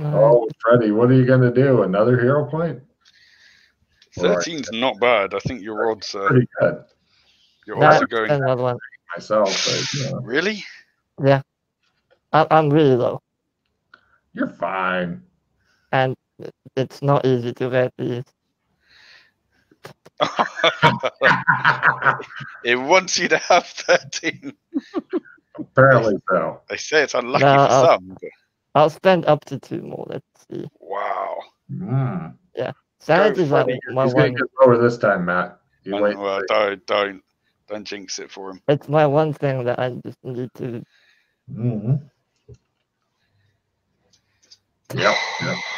Oh, Freddie, what are you going to do? Another hero point? 13's not bad. I think your odds are pretty good. Your odds are going another one. Myself, but, you know. Really? Yeah, I'm really low. You're fine. And it's not easy to get these. It wants you to have 13. Apparently so. They say it's unlucky for some. But... I'll spend up to 2 more. Let's see. Wow. Mm. Yeah. Sanity's like my He's one. gonna get lower this time, Matt. You wait. Well, don't jinx it for him. It's my one thing that I just need to. Mm-hmm. Yep.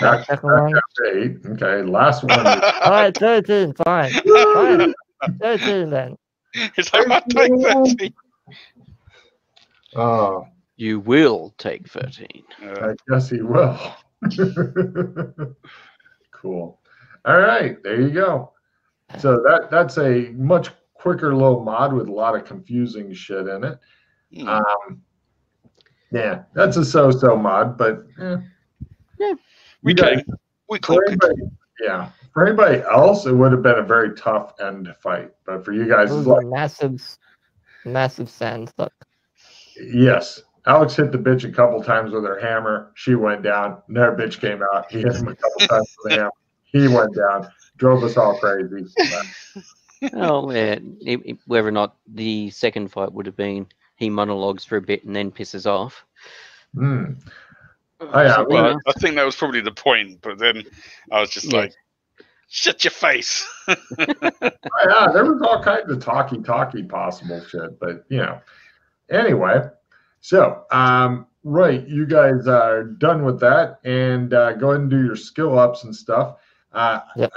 Back to 8. Okay, last one. All right, 13. Fine. Fine. 13 then. It's like I'll take 13. Oh. You will take 13. I guess he will. Cool. All right, there you go. So that's a much quicker little mod with a lot of confusing shit in it. Yeah, that's a so-so mod, but yeah, we could. Yeah, for anybody else, it would have been a very tough end fight. But for you guys, it's like massive sand suck. Yes. Alex hit the bitch a couple times with her hammer. She went down. Another bitch came out. He hit him a couple times with the hammer. He went down. Drove us all crazy. Oh, yeah. Whether or not the second fight would have been he monologues for a bit and then pisses off. Oh, yeah. Well, I think that was probably the point, but then I was just like, shut your face. Oh, yeah, there was all kinds of talky possible shit, but, you know. Anyway, so, right, you guys are done with that, and go ahead and do your skill ups and stuff. Yep.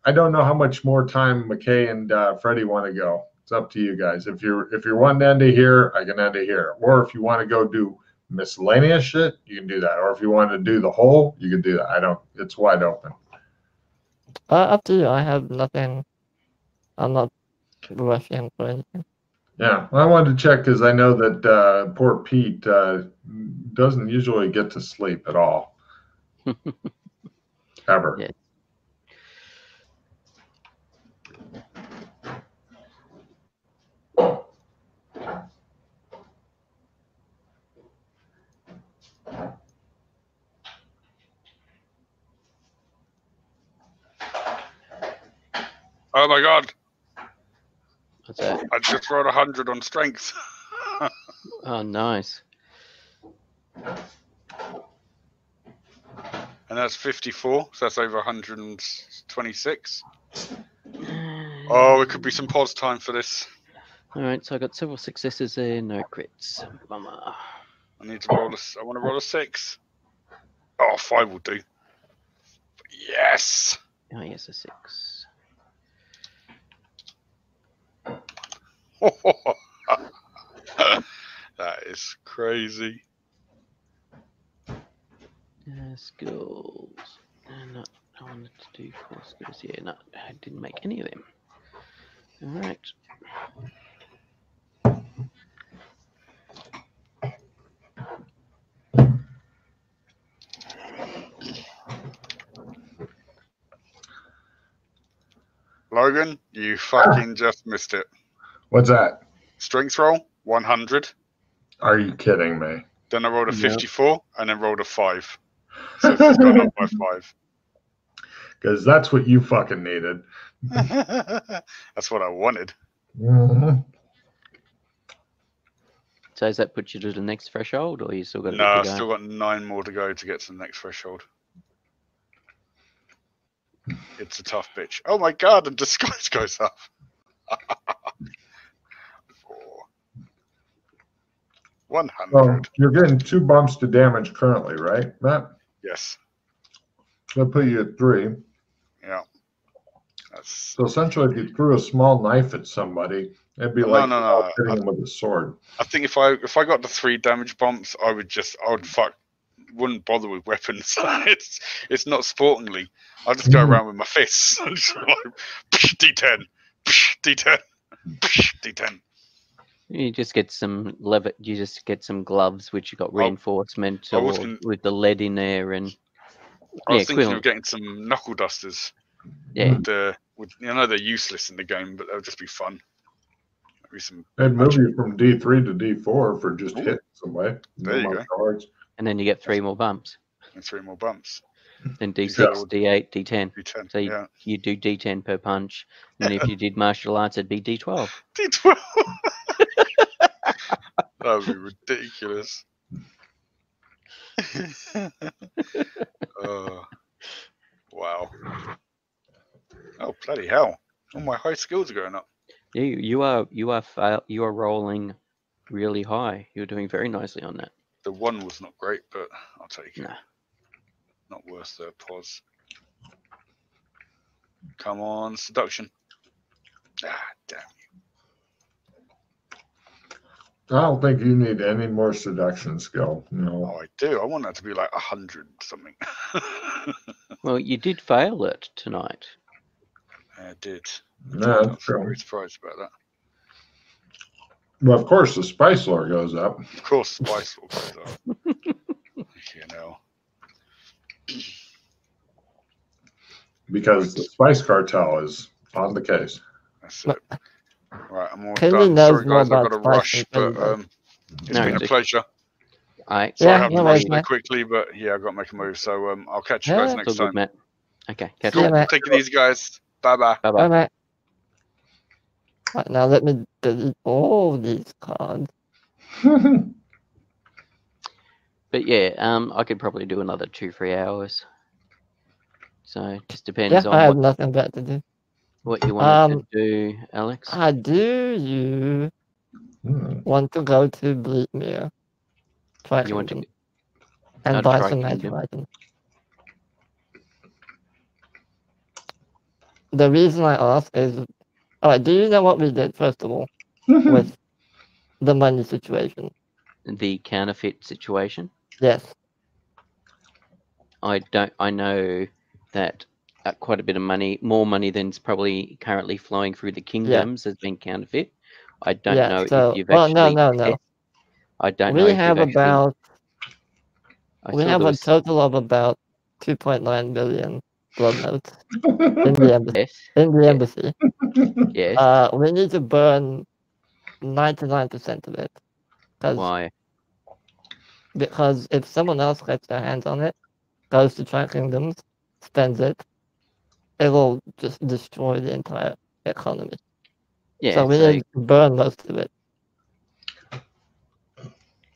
I don't know how much more time McKay and Freddie want to go. It's up to you guys. If you're wanting to end it here, I can end it here. Or if you want to go do miscellaneous shit, you can do that. Or if you want to do the whole, you can do that. It's wide open. Up to you. I have nothing. I'm not rushing for anything. Yeah, well, I wanted to check because I know that poor Pete doesn't usually get to sleep at all. Ever. Yeah. Oh my god. What's that? I just rolled 100 on strength. Oh, nice. And that's 54, so that's over 126. Oh, it could be some pause time for this. Alright, so I got several successes there, no crits. Bummer. I want to roll a 6. Oh, 5 will do. Yes! Oh, yes, a 6. That is crazy. Skills. No, I wanted to do 4 skills. Yeah, no, I didn't make any of them. Alright. Logan, you fucking just missed it. What's that? Strength roll, 100. Are you kidding me? Then I rolled a 54 and then rolled a 5. So it's gone up by 5. Because that's what you fucking needed. That's what I wanted. Mm-hmm. So does that put you to the next threshold, or you still got? No, I've still got 9 more to go to get to the next threshold. It's a tough bitch. Oh my god, and disguise goes up. 100. So you're getting 2 bumps to damage currently, right, Matt? Yes. That'll put you at 3. Yeah. So essentially, if you threw a small knife at somebody, it'd be hitting them with a sword. I think if I got the 3 damage bumps, wouldn't bother with weapons. it's not sportingly. I'll just go around with my fists. D10, D10, D10. You just get some leather. You just get some gloves, which you got reinforcement with the lead in there, and I was thinking Quill. of getting some knuckle dusters. Yeah. With I know they're useless in the game, but they'll just be fun. Maybe some. They'd move you from D3 to D4 for just Ooh. hitting somebody. There you go. Cards. And then you get 3 more bumps. And 3 more bumps. Then D6, Yeah. D8, D10. D10. So you do D10 per punch. And then if you did martial arts, it'd be D12. D12. That would be ridiculous. Wow. Oh bloody hell! All my high skills are going up. You are rolling really high. You're doing very nicely on that. The 1 was not great, but I'll take it. Nah. Not worth the pause. Come on, seduction. Ah, damn. I don't think you need any more seduction skill. No. Oh, I do. I want that to be like 100 something. Well, you did fail it tonight. I did. No, I'm that's true. very surprised about that. Well, of course, the spice lore goes up. Of course, spice will goes up. You know. Because the spice cartel is on the case. That's it. Right, I'm all Kenny done. knows Sorry, more guys, I've about got to spice rush, than but Kenny it's No, been a it's- pleasure. Alright. Sorry, I Yeah, haven't no rushed worries, so Matt. quickly, but yeah, I've got to make a move. So I'll catch you guys Yeah, next It's all time. good, Matt. Okay, catch See ya, you. Matt. Take it easy, guys. Bye-bye. Bye Bye, bye. Matt. Right, now let me delete all these cards. But yeah, I could probably do another 2-3 hours. So it just depends Yeah, I have on nothing better to do. what you wanted to do, Alex. Do you want to go to Bleakmere? You want to Kingdom, and not buy Tri some magic Kingdom? items? The reason I ask is, alright, do you know what we did, first of all, with the money situation? The counterfeit situation? Yes. I know that quite a bit of money, more money than's probably currently flowing through the kingdoms has been counterfeit. I don't know so, if you've well, actually. no. I don't know We if have you've actually. about, I we saw have there a was- total of about 2.9 million blood notes in the embassy. Yes. In the Yes. embassy. Yes. We need to burn 99% of it. Why? Because if someone else gets their hands on it, goes to Tri Kingdoms, spends it, it will just destroy the entire economy. Yeah. So we need to burn most of it.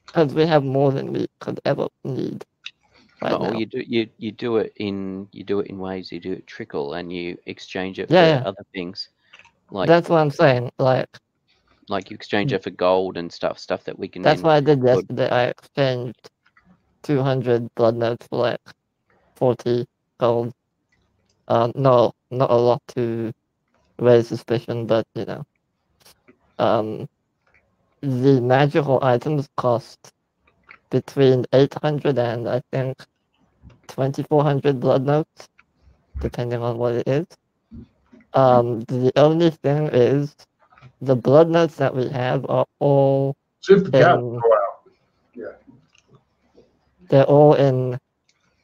Because we have more than we could ever need. Right now. You do it in ways. You do it trickle and you exchange it Yeah. for other things. Like That's what I'm saying. Like you exchange it for gold and stuff that we can. That's then what I did put- yesterday. I exchanged 200 blood notes for like 40 gold. No, not a lot to raise suspicion, but you know. The magical items cost between 800 and I think 2400 blood notes, depending on what it is. The only thing is the blood notes that we have are all See if the cat in, will go out. they're all in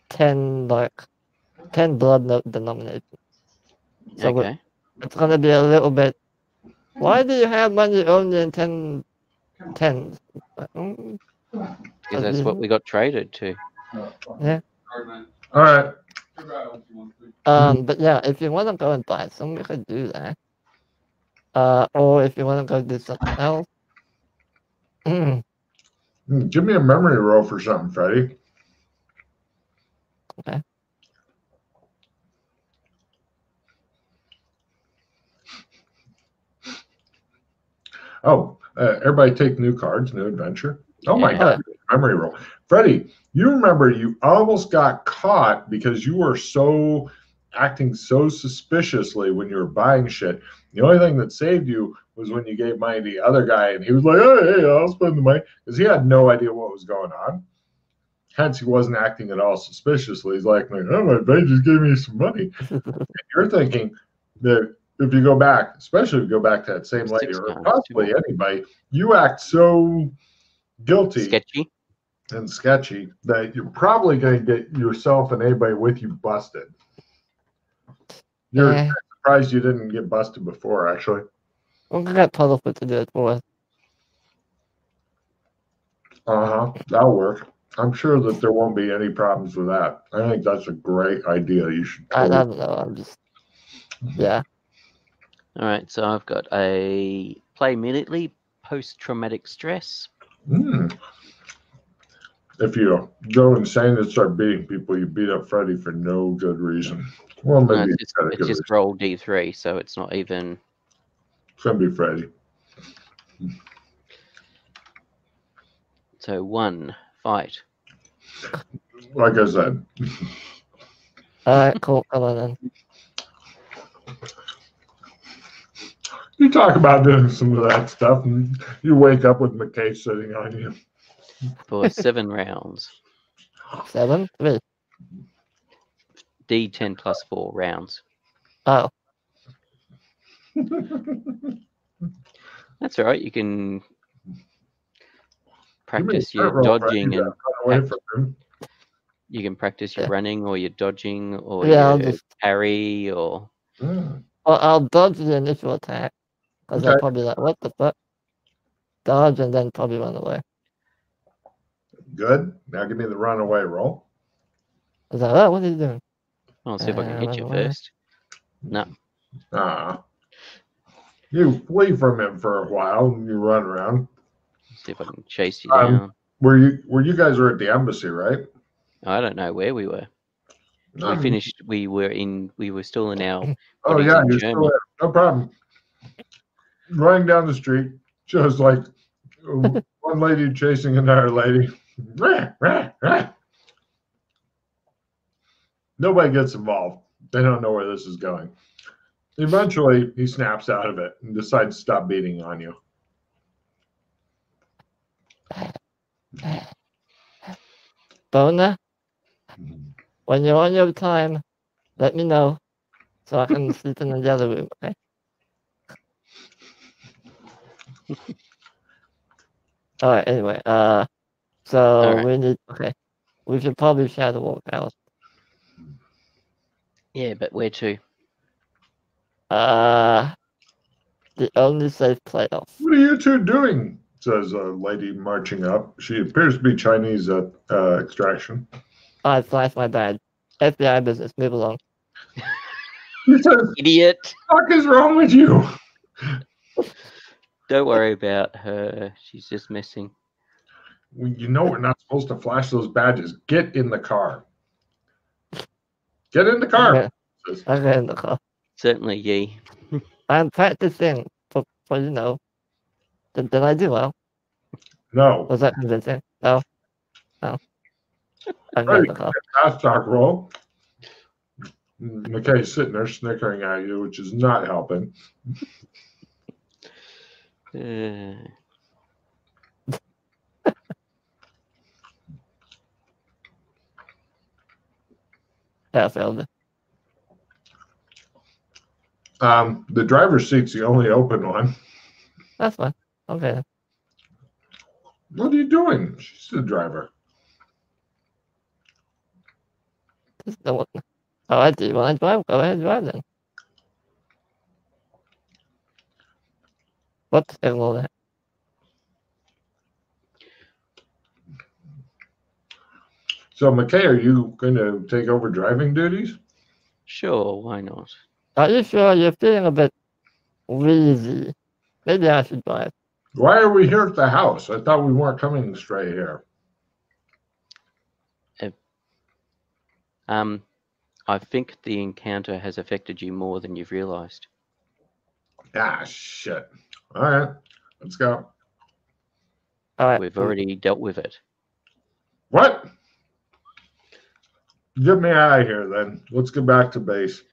10 blood note denominations. So Okay. it's gonna be a little bit. Why do you have money only in 10? Because that's what we got traded to. Yeah. All right. But yeah, if you want to go and buy some, we could do that. Or if you want to go do something else. Give me a memory roll for something, Freddie. Okay. Oh, everybody take new cards, new adventure. Oh my Yeah. God, memory roll. Freddie, you remember you almost got caught because you were acting so suspiciously when you were buying shit. The only thing that saved you was when you gave money to the other guy and he was like, hey, I'll spend the money. Because he had no idea what was going on. Hence, he wasn't acting at all suspiciously. He's like, oh, my buddy just gave me some money. And you're thinking that if you go back, especially if you go back to that same lady or possibly anybody, you act so guilty. Sketchy. and sketchy that you're probably going to get yourself and anybody with you busted. You're Yeah. surprised you didn't get busted before, actually. We'll get Puddlefoot to do it for us. That'll work. I'm sure that there won't be any problems with that. I think that's a great idea. You should I totally. don't know. I'm just. Yeah. All right, so I've got a play immediately, post-traumatic stress. If you go insane and start beating people, you beat up Freddy for no good reason. Well, No, maybe it's just roll D3, so it's not even. It's gonna be Freddy. So 1 fight. Like I said. Alright, cool. Come on then. You talk about doing some of that stuff, and you wake up with McKay sitting on you. For 7 rounds. 7? 3. D10 plus 4 rounds. Oh. That's all right. You can practice Give me a your roll, dodging Freddy. and Away from him. you can practice your Yeah. running or your dodging or Yeah, I'll your just. parry or. Mm. Well, I'll dodge the initial attack. Because I'll Okay. probably like, what the fuck? Dodge and then probably run away. Good. Now give me the runaway roll. I was like, oh, what are you doing? I'll see if I can hit you Run away. first. No. You flee from him for a while and you run around. See if I can chase you down. Were you guys were at the embassy, right? I don't know where we were. We finished. We were still in our. Oh bodies yeah, in you're Germany. still there. No problem. Running down the street, just like one lady chasing another lady. Rah, rah, rah. Nobody gets involved. They don't know where this is going. Eventually, he snaps out of it and decides to stop beating on you. Bona, when you're on your time, let me know so I can sleep in the other room, okay? Alright, anyway, so Alright. we need, okay. We should probably shadow walk out. Yeah, but where to? The only safe playoff. What are you two doing? Says a lady marching up. She appears to be Chinese extraction. I flash my badge. FBI business, move along. He says, Idiot! "What the fuck is wrong with you?" Don't worry about her. She's just messing. Well, you know we're not supposed to flash those badges. Get in the car. Get in the car. Okay. I get in the car. Certainly, Yi. I'm practicing for you know. Did I do well? No. Was that convincing? No. No. I get in the car. Fast talk roll. McKay's sitting there snickering at you, which is not helping. Yeah, I failed it. The driver's seat's the only open one. That's fine. Okay. What are you doing? She's the driver. Just no one. Oh, I do. Want to drive? Go ahead, drive then. Whoops, ignore that. So, McKay, are you going to take over driving duties? Sure, why not? Are you sure you're feeling a bit wheezy? Maybe I should drive. Why are we here at the house? I thought we weren't coming straight here. I think the encounter has affected you more than you've realized. Ah, shit. All right, let's go. All right. We've already dealt with it. What? Get me out of here, then. Let's get back to base.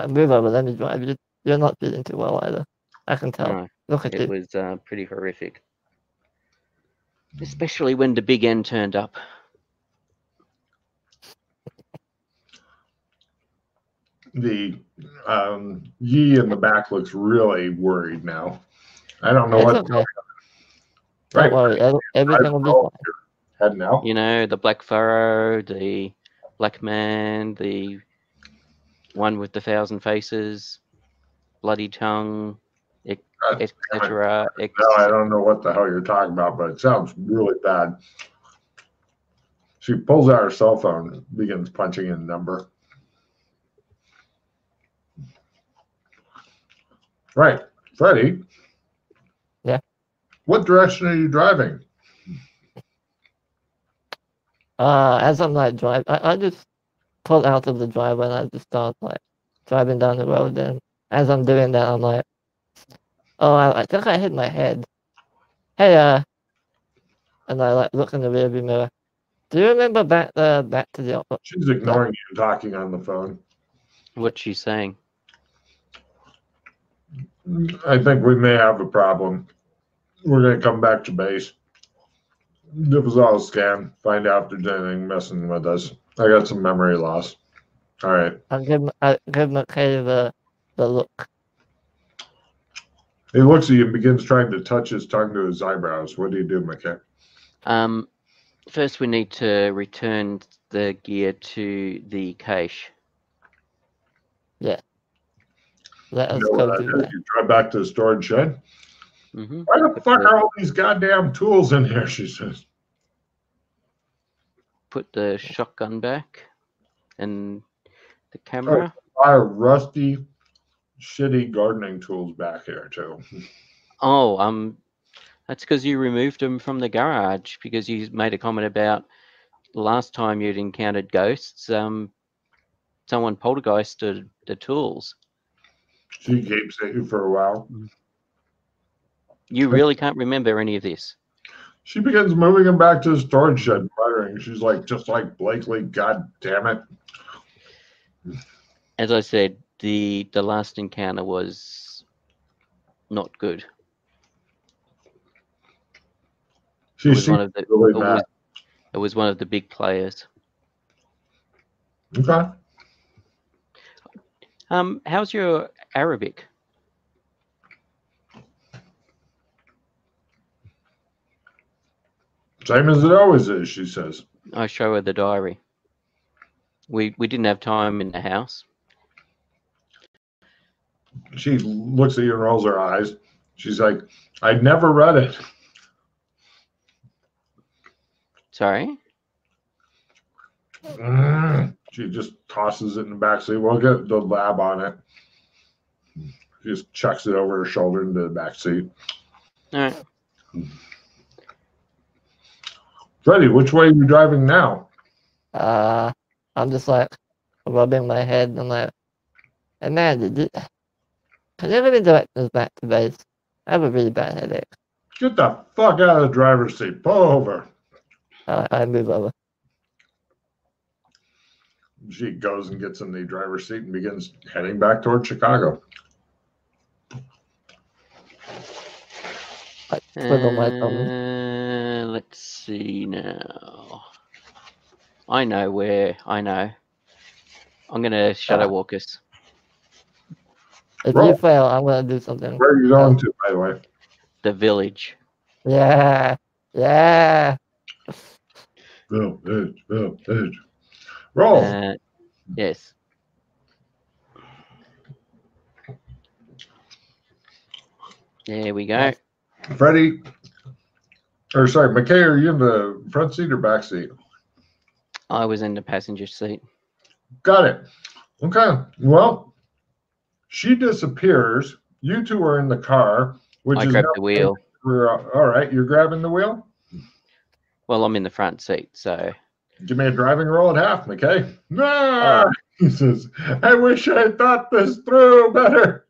Move over. Let me drive. You're not feeling too well either. I can tell. No, Look at it you. was pretty horrific. Especially when the big N turned up. The Yi in the back looks really worried now. I don't know It's what. okay. Right. Don't worry. Everything will be fine. Heading out. You know, the Black Pharaoh, the Black Man, the one with the 1,000 faces, Bloody Tongue, God damn it. etc. No, I don't know what the hell you're talking about, but it sounds really bad. She pulls out her cell phone and begins punching in a number. Right. Freddie? Yeah? What direction are you driving? As I'm like driving, I just pull out of the driveway and I just start like driving down the road. And as I'm doing that, I'm like, oh, I think I hit my head. Hey, and I like look in the rearview mirror. Do you remember back to the office? She's ignoring you talking on the phone. What's she saying? I think we may have a problem. We're going to come back to base. It was all a scam. Find out if there's anything messing with us. I got some memory loss. All right. I give McKay the look. He looks at you and begins trying to touch his tongue to his eyebrows. What do you do, McKay? First, we need to return the gear to the cache. Yeah. Let us You know go what do I do? that. You drive back to the storage shed. Mm-hmm. Why the fuck are all these goddamn tools in here? She says. Put the shotgun back and the camera. A lot of rusty, shitty gardening tools back here too. Oh, that's because you removed them from the garage because you made a comment about the last time you'd encountered ghosts. Someone poltergeisted the tools. She gapes at you for a while. You really can't remember any of this. She begins moving him back to the storage shed, muttering. She's like, just like Blakely, god damn it. As I said, the last encounter was not good. She It was seems one of the really it mad. was one of the big players. Okay. How's your Arabic? Same as it always is, she says. I show her the diary. We didn't have time in the house. She looks at you and rolls her eyes. She's like, I'd never read it. Sorry? She just tosses it in the back seat. We'll get the lab on it. She just chucks it over her shoulder into the back seat. All right. Freddie, which way are you driving now? I'm just like rubbing my head and like, hey man, can you really direct us back to base? I have a really bad headache. Get the fuck out of the driver's seat. Pull over. I move over. She goes and gets in the driver's seat and begins heading back toward Chicago. I twiddle my thumb. Let's see now. I know where. I know. I'm gonna shadow walk us. If Roll. you fail, I'm gonna do something. Where are you going to, by the way? The village. Yeah. Village. Roll. Yes. There we go. Freddie, or sorry, McKay, are you in the front seat or back seat? I was in the passenger seat. Got it. Okay. Well, she disappears. You two are in the car, which I is grabbed the wheel. All right. You're grabbing the wheel. Well, I'm in the front seat, so. Give me a driving roll at half, McKay. No, he says. I wish I thought this through better.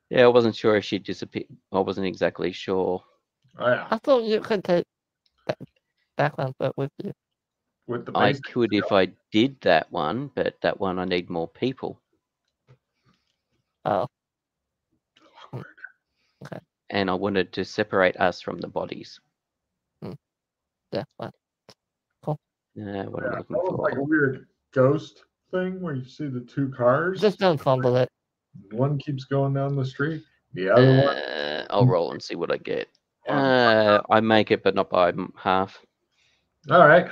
Yeah, I wasn't sure if she'd disappeared. I wasn't exactly sure. Oh, yeah. I thought you could take background work with you. With the I basic could skill. if I did that one, but that one I need more people. Oh. And I wanted to separate us from the bodies. Yeah, fine. What am I Yeah, looking that was like a for? weird ghost thing where you see the two cars. Just don't fumble it. One keeps going down the street. The other one. I'll roll and see what I get. I make it, but not by half. All right.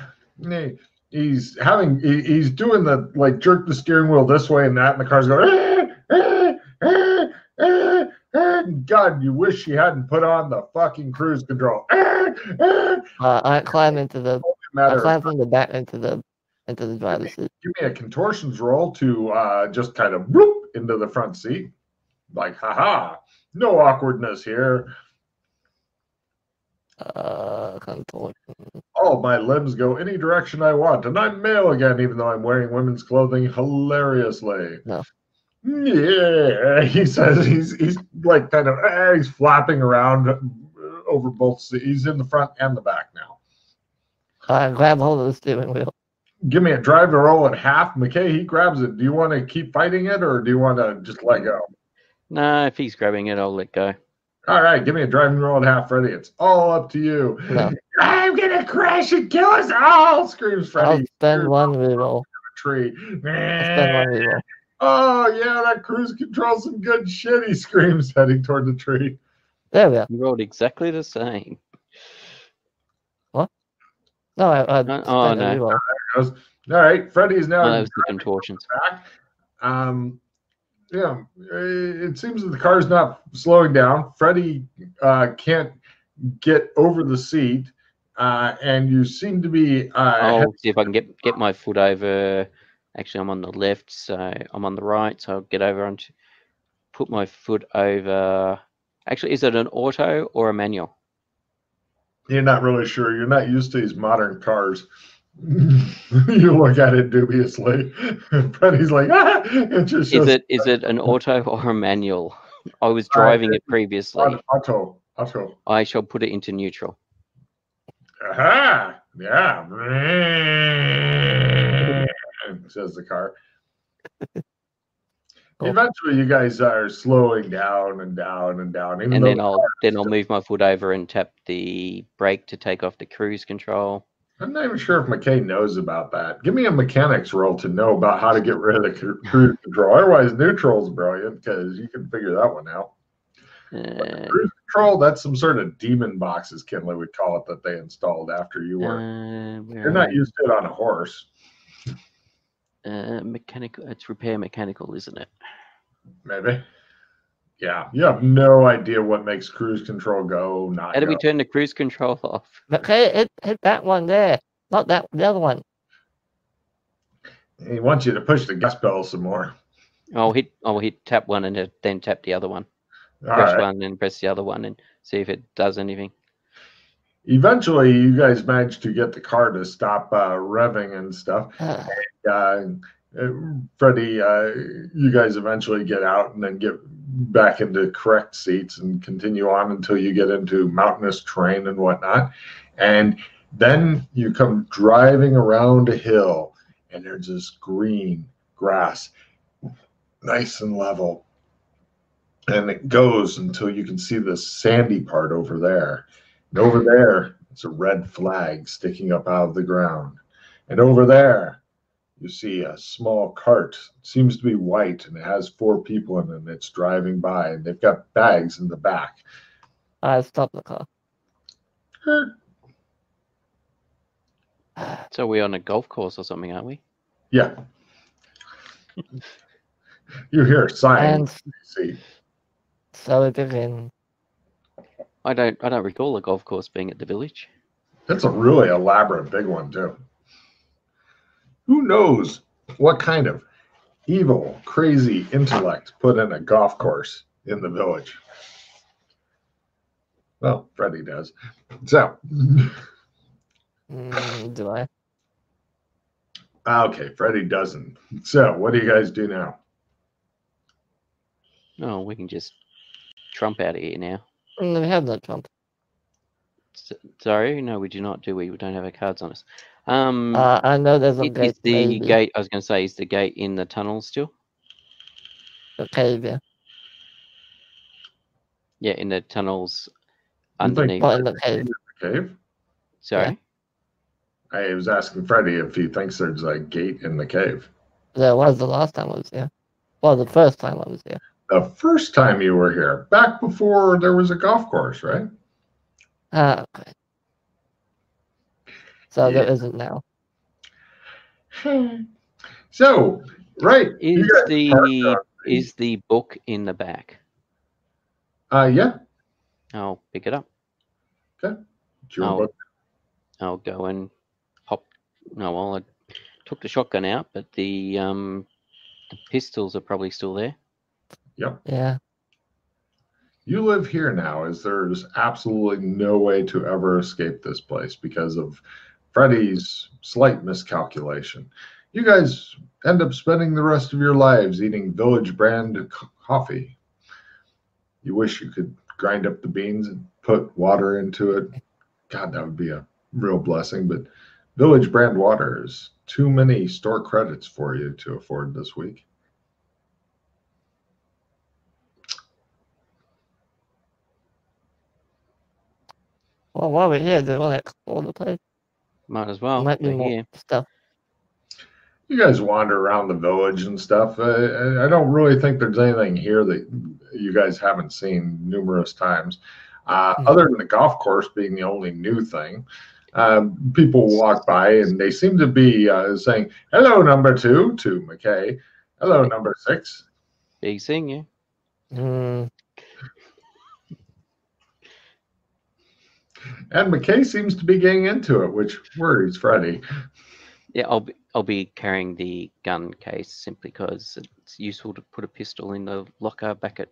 He's doing the like jerk the steering wheel this way and that, and the car's going. God, you wish you hadn't put on the fucking cruise control. I climb into the. I Matter of climb from the back into the driver's seat. give me a contortions roll to just kind of whoop into the front seat. Like, haha, no awkwardness here. Contortion. All my limbs go any direction I want, and I'm male again, even though I'm wearing women's clothing hilariously. No. Yeah, he says he's like kind of he's flapping around over both seats. He's in the front and the back now. I grab hold of the steering wheel. Give me a drive to roll in half. McKay, he grabs it. Do you want to keep fighting it, or do you want to just let go? No, if he's grabbing it, I'll let go. All right, give me a driving roll in half, Freddy. It's all up to you. No. I'm gonna crash and kill us all! Screams Freddy. I'll spend one reroll. Tree. I'll spend one reroll. Oh yeah, that cruise control's some good shit. He screams, heading toward the tree. There we are. You rolled exactly the same. No, I Oh, spent no. a reroll. Goes. All right, Freddy's now. Oh, that was the contortions. Back. Yeah, it seems that the car's not slowing down. Freddy can't get over the seat, and you seem to be. I'll see if I can get my foot over. Actually, I'm on the left, so I'm on the right. So I'll get over and put my foot over. Actually, is it an auto or a manual? You're not really sure. You're not used to these modern cars. You look at it dubiously. Freddy's like, ah! It just shows Is it an auto or a manual? I was driving it previously. Auto. I shall put it into neutral. Aha! Yeah. Says the car. Cool. Eventually, you guys are slowing down and down and down. Even And though then I'll move my foot over and tap the brake to take off the cruise control. I'm not even sure if McKay knows about that. Give me a mechanics roll to know about how to get rid of the cruise control. Otherwise, neutral's brilliant because you can figure that one out. Cruise control, that's some sort of demon box, as Kinley would call it, that they installed after you were. You're not used to it on a horse. Mechanical. It's repair mechanical, isn't it? Maybe. Yeah, you have no idea what makes cruise control go, not How do go. we turn the cruise control off? Okay, hit that one there. Not that, the other one. He wants you to push the gas pedal some more. I'll hit tap one and then tap the other one. All Press right. one and press the other one and see if it does anything. Eventually, you guys manage to get the car to stop revving and stuff. Freddie, you guys eventually get out and then get back into correct seats and continue on until you get into mountainous terrain and whatnot. And then you come driving around a hill, and there's this green grass, nice and level. And it goes until you can see the sandy part over there. And over there, it's a red flag sticking up out of the ground. And over there, you see a small cart. It seems to be white, and it has 4 people in it, and it's driving by, and they've got bags in the back. I stopped the car. So we're on a golf course or something, aren't we? Yeah. You hear signs. See. So it begins. I don't recall a golf course being at the village. That's a really elaborate big one, too. Who knows what kind of evil, crazy intellect put in a golf course in the village? Well, Freddie does. So. Do I? Okay, Freddie doesn't. So, what do you guys do now? Oh, we can just trump out of here now. We have no trump. Sorry, no, we do not. Do we? We don't have our cards on us. I know there's a gate. Is the maybe. gate? I was going to say, is the gate in the tunnel still? The cave, yeah. Yeah, in the tunnels You think- underneath. Well, in the cave. Cave? Sorry. I was asking Freddie if he thinks there's a gate in the cave. There was the last time I was here. Well, the first time I was here. The first time you were here, back before there was a golf course, right? Okay. So Yeah. there isn't now. So, right. you Is guys parked is the book in the back? yeah. I'll pick it up. It's your Oh. book. I'll go and pop. No, well, I took the shotgun out, but the pistols are probably still there. Yep. Yeah. You live here now, as there's absolutely no way to ever escape this place because of Freddy's slight miscalculation. You guys end up spending the rest of your lives eating village brand coffee. You wish you could grind up the beans and put water into it. God, that would be a real blessing, but village brand water is too many store credits for you to afford this week. Well, while we're here, do you want to explore the place? Might as well. Might be We're more here. stuff. You guys wander around the village and stuff. I don't really think there's anything here that you guys haven't seen numerous times. Other than the golf course being the only new thing, people walk by and they seem to be saying, "Hello, number 2," to McKay. "Hello, number 6." Big seeing you. And McKay seems to be getting into it, which worries Freddy. Yeah, I'll be carrying the gun case simply because it's useful to put a pistol in the locker back at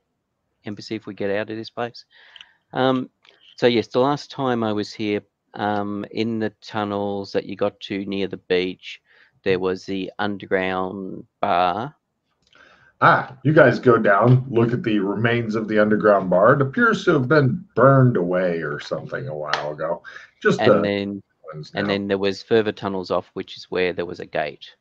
embassy if we get out of this place. So yes, the last time I was here, in the tunnels that you got to near the beach, there was the underground bar. You guys go down, look at the remains of the underground bar. It appears to have been burned away or something a while ago. And then there was further tunnels off, which is where there was a gate.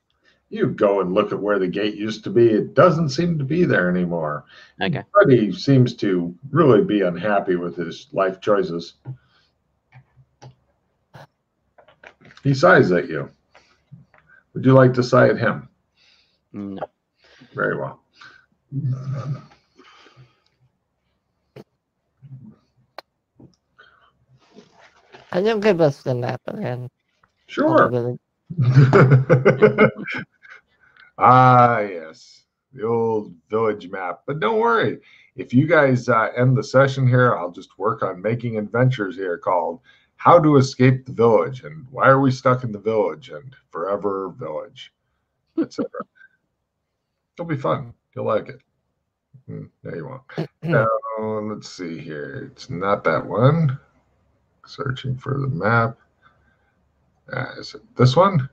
You go and look at where the gate used to be. It doesn't seem to be there anymore. Okay. Freddy seems to really be unhappy with his life choices. He sighs at you. Would you like to sigh at him? No. Very well. Can you give us the map again? Sure. Yes. The old village map. But don't worry. If you guys end the session here, I'll just work on making adventures here called How to Escape the Village and Why Are We Stuck in the Village and Forever Village, etc. It'll be fun. You'll like it. No, you won't. Now, let's see here. It's not that one. Searching for the map. Is it this one?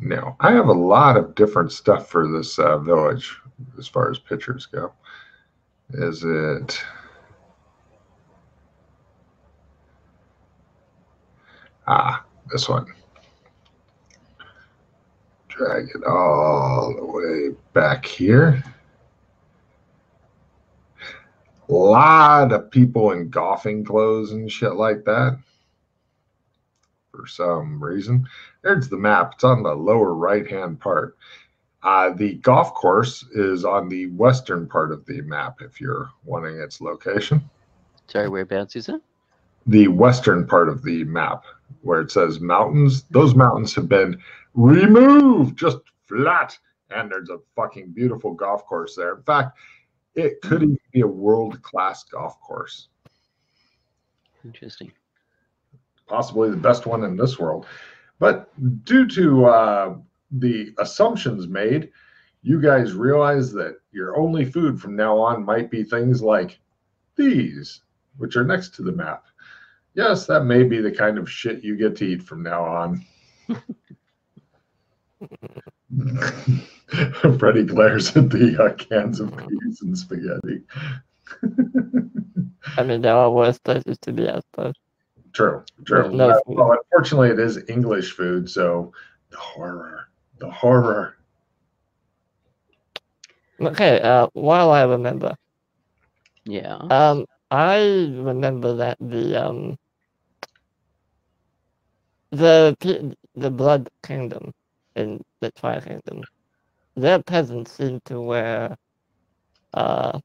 No. I have a lot of different stuff for this village as far as pictures go. Is it... this one. Drag it all the way back here. A lot of people in golfing clothes and shit like that. For some reason. There's the map. It's on the lower right-hand part. The golf course is on the western part of the map if you're wanting its location. Sorry, whereabouts is it? The western part of the map where it says mountains. Those mountains have been removed, just flat. And there's a fucking beautiful golf course there. In fact, it could even be a world-class golf course. Interesting. Possibly the best one in this world. But due to the assumptions made, you guys realize that your only food from now on might be things like these, which are next to the map. Yes, that may be the kind of shit you get to eat from now on. Freddy glares at the cans of peas and spaghetti. I mean, there are worse places to be, I suppose. True. No food. Well, unfortunately, it is English food, so the horror. Okay, while I remember. Yeah. I remember that the Blood Kingdom in the Tri Kingdom, their peasants seem to wear kind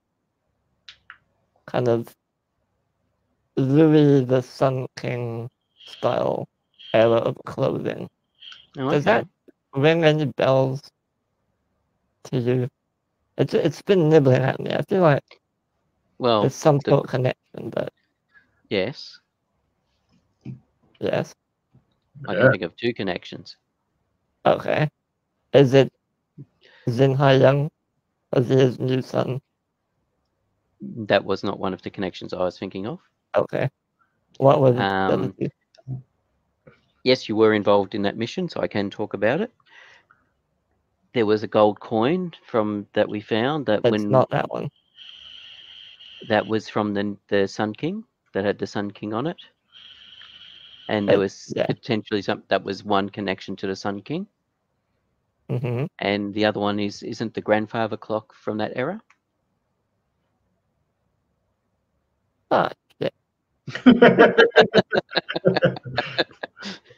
of Louis the Sun King style era of clothing. Oh, Does okay. that ring any bells to you? It's been nibbling at me. I feel like Well, there's some sort of connection, but yes, yes. I Yeah. can think of two connections. Okay. Is it Jin Young? Or is it his new son? That was not one of the connections I was thinking of. Okay. What was it? the other Um, two? yes, you were involved in that mission, so I can talk about it. There was a gold coin that we found that It's not that one. that was from the Sun King that had the Sun King on it, and there was Yeah. potentially that was one connection to the Sun King, Mm-hmm. and the other one isn't the grandfather clock from that era. Ah, shit.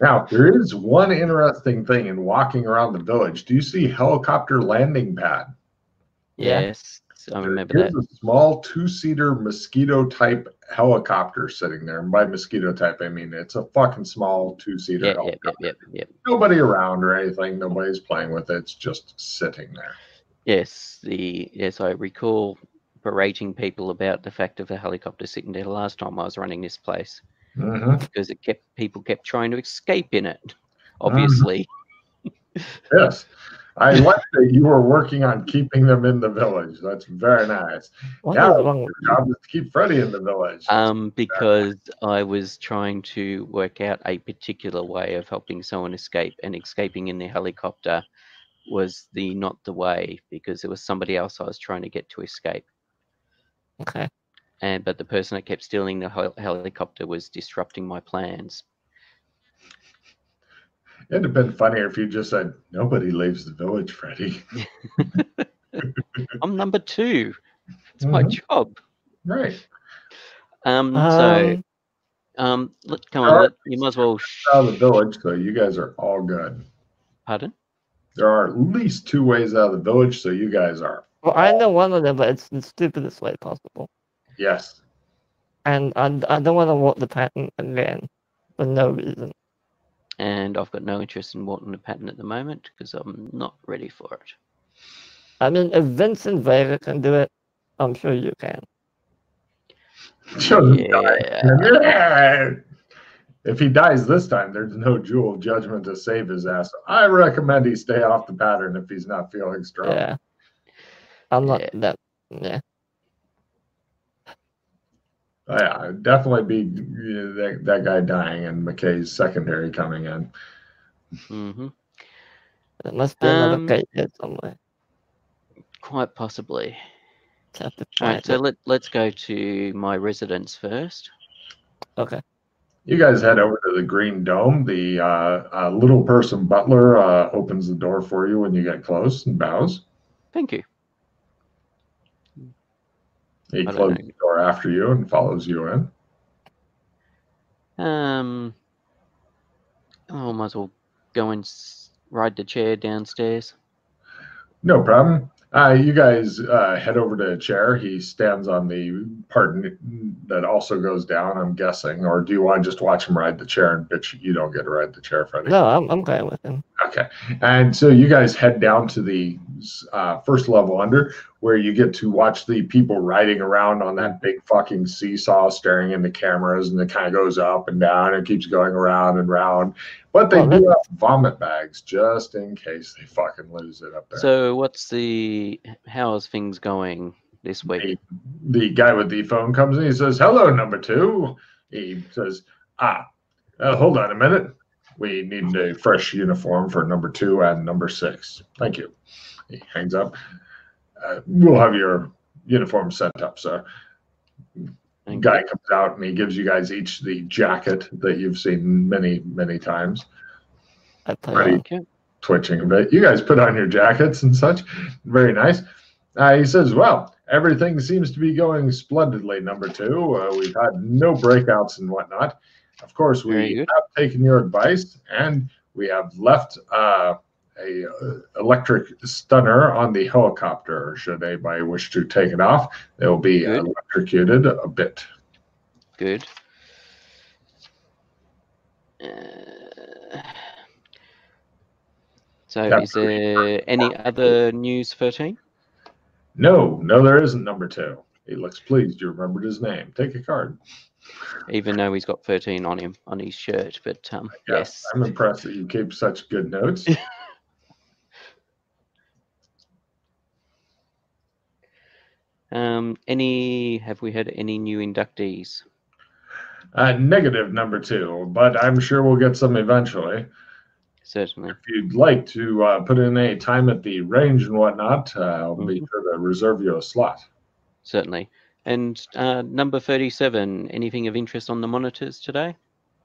Now, there is one interesting thing in walking around the village. Do you see helicopter landing pad? Yeah. Yes, I remember There's that. a small two-seater mosquito-type helicopter sitting there. And by mosquito type, I mean it's a fucking small two-seater Yeah, helicopter. yep. Nobody around or anything. Nobody's playing with it. It's just sitting there. Yes, I recall berating people about the fact of the helicopter sitting there the last time I was running this place Mm-hmm. because people kept trying to escape in it. Obviously, Yes. I like that you were working on keeping them in the village. That's very nice. What Now, is wrong with your you? job is to keep Freddy in the village. because I was trying to work out a particular way of helping someone escape, and escaping in the helicopter was not the way because there was somebody else I was trying to get to escape. Okay. But the person that kept stealing the helicopter was disrupting my plans. It'd have been funnier if you just said, "Nobody leaves the village, Freddy." I'm number 2. It's my job. Right. Come There on. You might as well. out of the village, so you guys are all good. Pardon? There are at least 2 ways out of the village, so you guys are. Well, I know one of them, but it's the stupidest way possible. Yes. And I don't want to walk the pattern again for no reason. And I've got no interest in walking the pattern at the moment because I'm not ready for it. I mean, if Vincent Vega can do it, I'm sure you can. Yeah. If he dies this time, there's no jewel of judgment to save his ass. I recommend he stay off the pattern if he's not feeling strong. Yeah. I'm not that. Yeah. Yeah, definitely be that guy dying and McKay's secondary coming in. Mm-hmm. There must be another gate here somewhere. Quite possibly. Have to All right, find so it. let's go to my residence first. Okay. You guys head over to the Green Dome. The little person butler opens the door for you when you get close and bows. Thank you. He closes the door after you and follows you in. I might as well go and ride the chair downstairs. No problem. You guys head over to a chair. He stands on the part that also goes down, I'm guessing. Or do you want to just watch him ride the chair and bitch you don't get to ride the chair, Freddy? No, I'm going with him. Okay. And so you guys head down to the first level under, where you get to watch the people riding around on that big fucking seesaw, staring into cameras, and it kind of goes up and down and keeps going around and round. But they do have vomit bags just in case they fucking lose it up there. So how is things going this week? The guy with the phone comes in. He says, "Hello, number 2." He says, hold on a minute. We need a fresh uniform for number 2 and number 6. Thank you." He hangs up. We'll have your uniform sent up, sir. The guy comes out and he gives you guys each the jacket that you've seen many, many times. Pretty twitching a bit. You guys put on your jackets and such. Very nice. He says, "Well, everything seems to be going splendidly, number 2. We've had no breakouts and whatnot. Of course, we have taken your advice, and we have left a electric stunner on the helicopter. Should anybody wish to take it off, they will be electrocuted a bit." Good. So That's is there any other news, 13? No, there isn't, number 2. He looks pleased you remembered his name. Take a card. Even though he's got 13 on him, on his shirt. But yes. I'm impressed that you keep such good notes. Have we had any new inductees? Negative, number 2, but I'm sure we'll get some eventually. Certainly. If you'd like to put in a time at the range and whatnot, I'll be sure to reserve you a slot. Certainly. And number 37, anything of interest on the monitors today?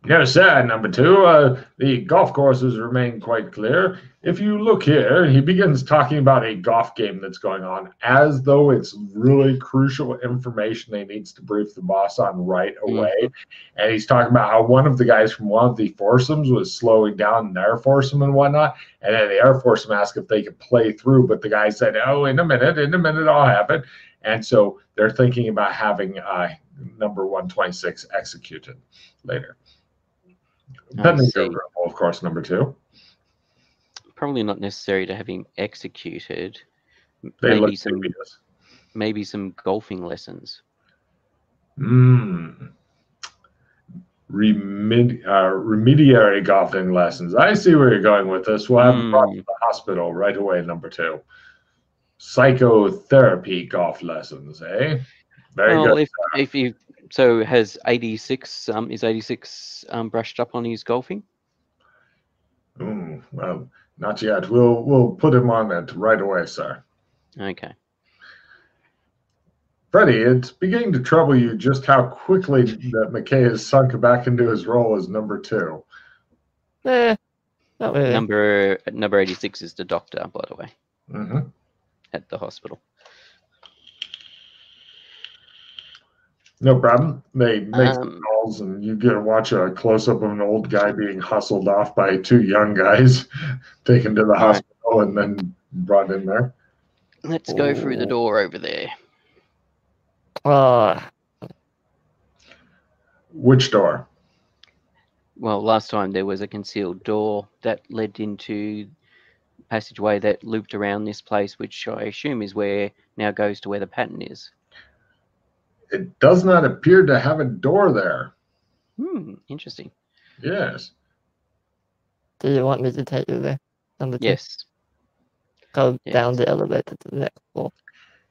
No, sir, number 2. The golf courses remain quite clear. If you look here, he begins talking about a golf game that's going on as though it's really crucial information he needs to brief the boss on right away. And he's talking about how one of the guys from one of the foursomes was slowing down an air foursome and whatnot. And then the air foursome asked if they could play through, but the guy said, oh, in a minute, I'll have it. And so they're thinking about having number 126 executed later. Pending approval, of course, number 2. Probably not necessary to have him executed. They maybe some golfing lessons. Remediary golfing lessons. I see where you're going with this. We'll have brought to the hospital right away, number 2. Psychotherapy golf lessons, eh? Very good. If you so has 86 is 86 brushed up on his golfing? Well, not yet. We'll put him on it right away, sir. Okay. Freddie, it's beginning to trouble you just how quickly that McKay has sunk back into his role as number 2. Not really. Number 86 is the doctor, by the way, at the hospital. No problem. They make some calls, and you get to watch a close-up of an old guy being hustled off by 2 young guys, taken to the hospital, and then brought in there. Let's go through the door over there. Which door? Well, last time there was a concealed door that led into a passageway that looped around this place, which I assume is where now goes to where the pattern is. It does not appear to have a door there. Interesting. Yes. Do you want me to take you there? Number 2? Yes. Go down the elevator to the next floor.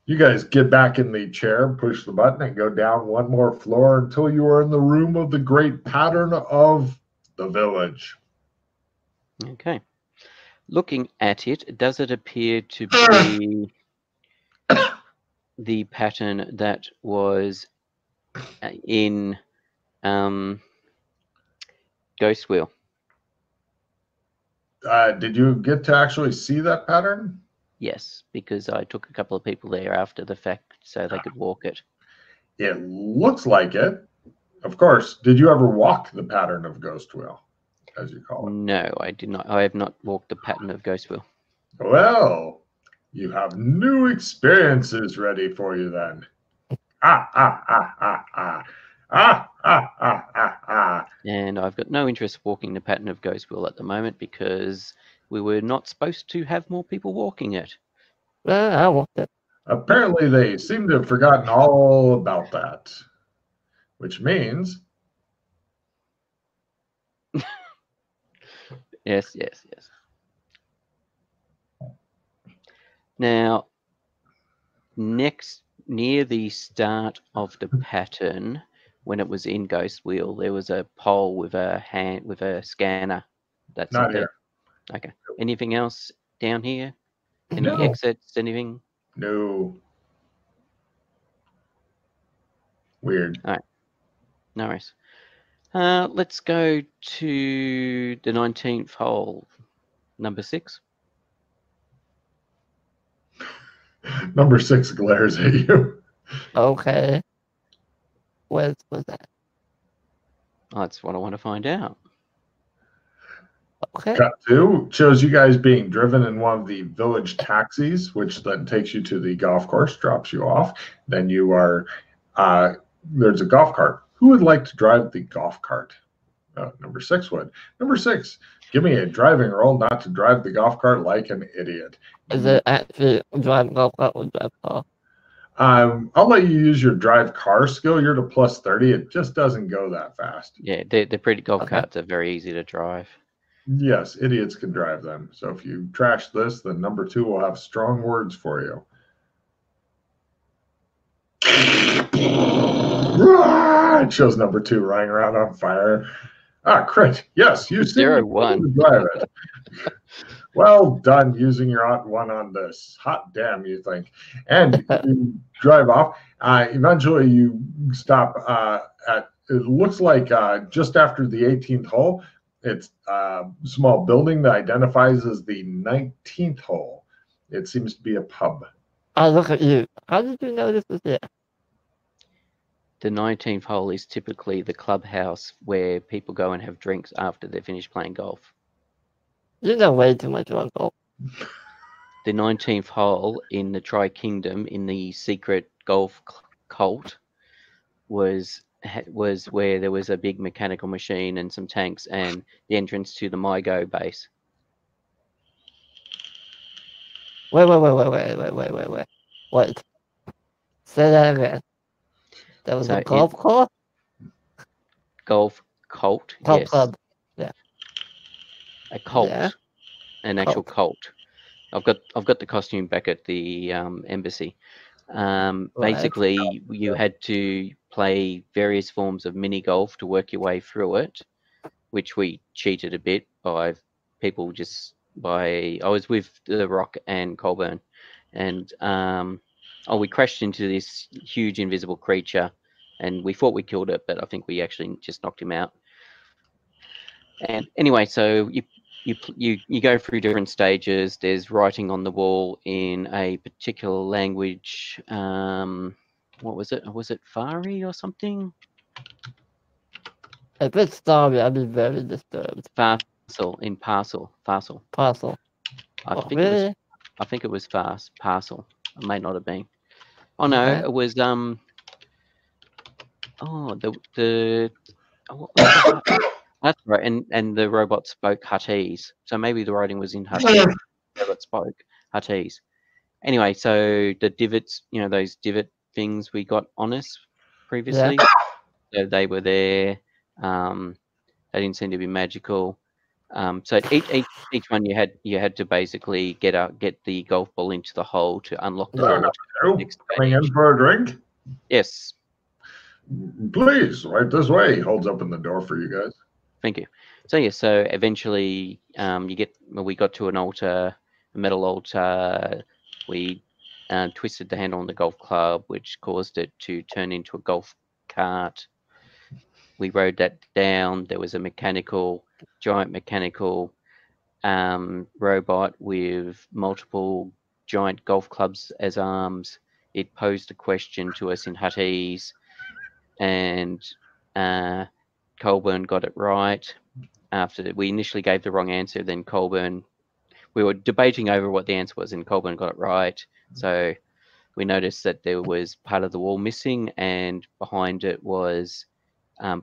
You guys get back in the chair, push the button, and go down one more floor until you are in the room of the great pattern of the village. Okay. Looking at it, does it appear to be the pattern that was in Ghost Wheel? Did you get to actually see that pattern? Yes, because I took a couple of people there after the fact so they could walk it. It looks like it. Of course. Did you ever walk the pattern of Ghost Wheel, as you call it? No, I did not. I have not walked the pattern of Ghost Wheel. Well, you have new experiences ready for you then. And I've got no interest walking the pattern of Ghost Wheel at the moment because we were not supposed to have more people walking it. I walked it. Apparently, they seem to have forgotten all about that, which means... Yes. Now, near the start of the pattern, when it was in Ghost Wheel, there was a pole with a scanner. That's not there. here. Okay. Anything else down here? Any No. exits? Anything? No. Weird. All right. No worries. Let's go to the 19th hole, number 6. Number 6 glares at you. Okay. Where was that? That's what I want to find out. Okay. Cut 2 shows you guys being driven in one of the village taxis, which then takes you to the golf course, drops you off. Then you are, there's a golf cart. Who would like to drive the golf cart? Number 6 would. Number 6, give me a driving roll not to drive the golf cart like an idiot. Is it actually drive golf cart or drive car? I'll let you use your drive car skill. You're to plus 30. It just doesn't go that fast. Yeah, the pretty golf Okay. carts are very easy to drive. Yes, idiots can drive them. So if you trash this, then number 2 will have strong words for you. It shows number 2 running around on fire. Crit. Yes, you see 0-1. drive it. Well done using your hot one on this. Hot damn, you think. And you drive off. Eventually, you stop at, it looks like just after the 18th hole. It's a small building that identifies as the 19th hole. It seems to be a pub. Oh, look at you. How did you know this was here? The 19th hole is typically the clubhouse where people go and have drinks after they finish playing golf. You know way too much about golf. The 19th hole in the Tri-Kingdom in the secret golf cult was where there was a big mechanical machine and some tanks and the entrance to the MyGo base. Wait. What? Say that again. That was So a golf course? Golf cult, Golf yes. club. A cult, Yeah. an actual cult. I've got the costume back at the embassy. Basically, you had to play various forms of mini golf to work your way through it, which we cheated a bit by people I was with The Rock and Colburn, and we crashed into this huge invisible creature, and we thought we killed it, but I think we actually just knocked him out. And anyway, so you go through different stages. There's writing on the wall in a particular language. What was it? Was it Fari or something? If it's sorry, I'd be very disturbed. Parcel in parcel. Parcel. I Really? think it was parcel. It may not have been. Oh no, Okay. it was that's right, and the robot spoke Huttese, so maybe the writing was in Huttese. The robot spoke Huttese. Anyway, so the divots, those divot things we got on us previously, so they were there. They didn't seem to be magical. So each one you had to basically get the golf ball into the hole to unlock the door. Coming in for a drink? Yes. Please, right this way. He holds open the door for you guys. Thank you. So yeah, so eventually we got to an altar, a metal altar. We twisted the handle on the golf club, which caused it to turn into a golf cart. We rode that down. There was a giant mechanical robot with multiple giant golf clubs as arms. It posed a question to us in Huttese, and Colburn got it right. After we initially gave the wrong answer, then we were debating over what the answer was, and Colburn got it right. So we noticed that there was part of the wall missing, and behind it was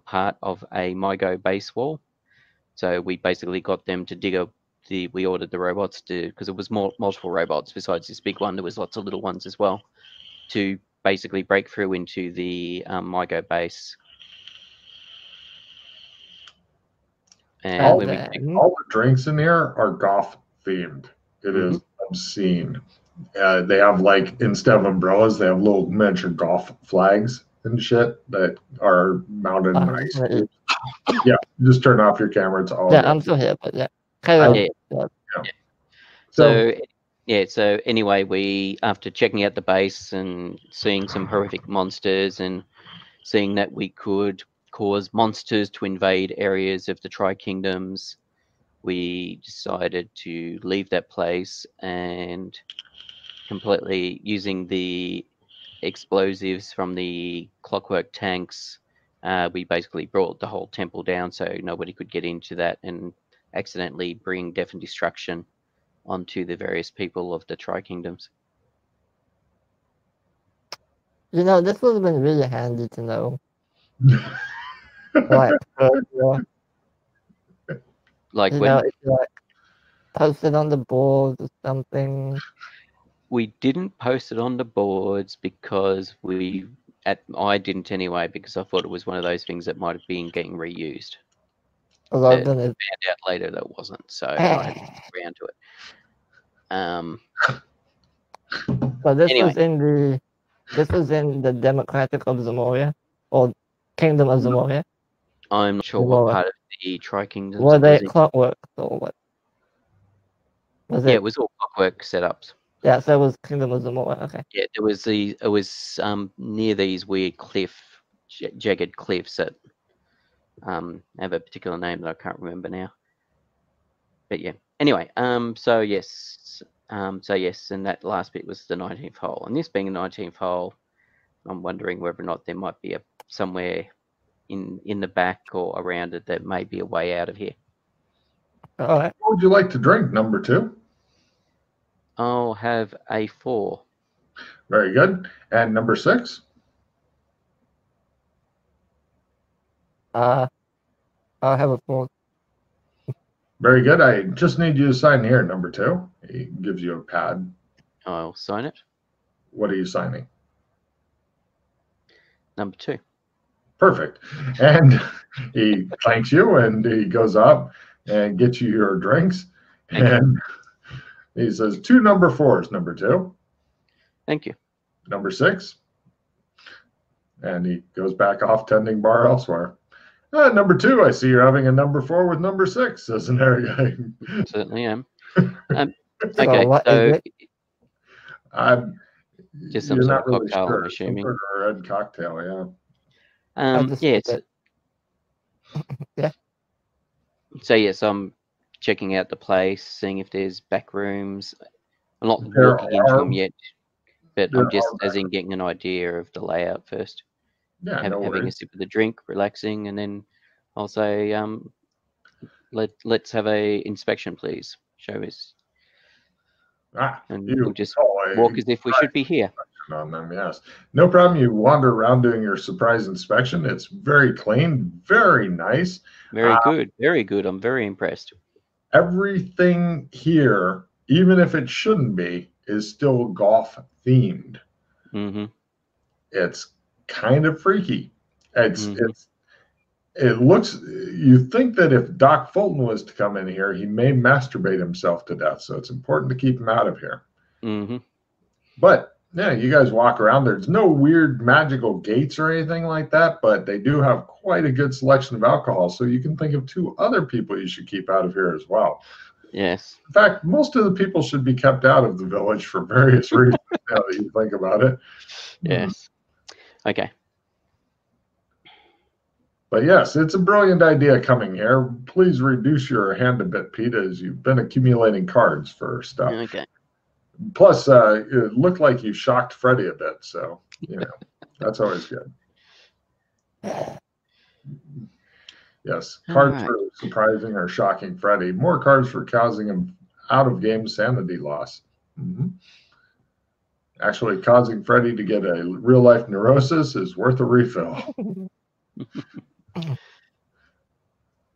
part of a MyGo base wall. So we basically got them to dig up we ordered the robots because it was multiple robots besides this big one. There was lots of little ones as well to basically break through into the MyGo base. And all the drinks in here are golf themed. It is obscene. They have instead of umbrellas, they have little miniature golf flags and shit that are mounted in ice cubes. Yeah, just turn off your camera. It's all good. I'm still here, but yeah. So anyway, we, after checking out the base and seeing some horrific monsters and seeing that we could cause monsters to invade areas of the Tri-Kingdoms, we decided to leave that place and completely using the explosives from the clockwork tanks. We basically brought the whole temple down so nobody could get into that and accidentally bring death and destruction onto the various people of the Tri-Kingdoms. This would have been really handy to know. Like You when know, if you like post it on the board or something. we didn't post it on the boards because I didn't anyway, because I thought it was one of those things that might have been getting reused. Although But then found out later that it wasn't, so I had to get around to it. but this Anyway. was in the Democratic of Zamoria or Kingdom of Zamoria. I'm not sure what part of the Tri-Kingdoms Were it they was in. clockwork or what? Was Yeah, it? it was all clockwork setups. Yeah, so it was Kingdom of Zamoria. Okay. Yeah, it was near these weird jagged cliffs that have a particular name that I can't remember now. But yeah. Anyway, so yes, and that last bit was the 19th hole, and this being a 19th hole, I'm wondering whether or not there might be somewhere in the back or around it that may be a way out of here. All right. What would you like to drink, number 2? I'll have a 4. Very good. And number 6? I'll have a 4. Very good. I just need you to sign here, number 2. He gives you a pad. I'll sign it. What are you signing? Number 2. Perfect. And he thanks you, and he goes up and gets you your drinks. Thank and he says 2 number 4s, number 2. Thank you. Number 6. And he goes back off tending bar elsewhere. Number 2, I see you're having a number 4 with number 6, says an area guy. Certainly am. So Okay, what so is it? just some You're sort not of really cocktail, sure. I'm assuming. Some sort of red cocktail, yeah. Yeah, it's, Yeah. So yes, I'm checking out the place, seeing if there's back rooms. I'm not There walking into are- them yet, but there I'm just are as in getting an idea of the layout first. Yeah, no Having a worries. sip of the drink, relaxing, and then I'll say, let's have a inspection, please. Show us, and You we'll just call a walk as if we should be here. inspection on them, yes. No problem. You wander around doing your surprise inspection. It's very clean, very nice. Very good, very good. I'm very impressed. Everything here, even if it shouldn't be, is still golf themed. Mm-hmm. It's kind of freaky. Mm-hmm. It looks, you think that if Doc Fulton was to come in here, he may masturbate himself to death. So it's important to keep him out of here. Mm-hmm. But yeah, you guys walk around. There's no weird magical gates or anything like that, but they do have quite a good selection of alcohol. So you can think of 2 other people you should keep out of here as well. Yes. In fact, most of the people should be kept out of the village for various reasons now that you think about it. Yes. Okay. But yes, it's a brilliant idea coming here. Please reduce your hand a bit, Pete, as you've been accumulating cards for stuff. Okay. Plus, it looked like you shocked Freddie a bit, so that's always good. Yes, cards for surprising or shocking Freddie. More cards for causing him out-of-game sanity loss. Mm-hmm. Actually, causing Freddie to get a real-life neurosis is worth a refill.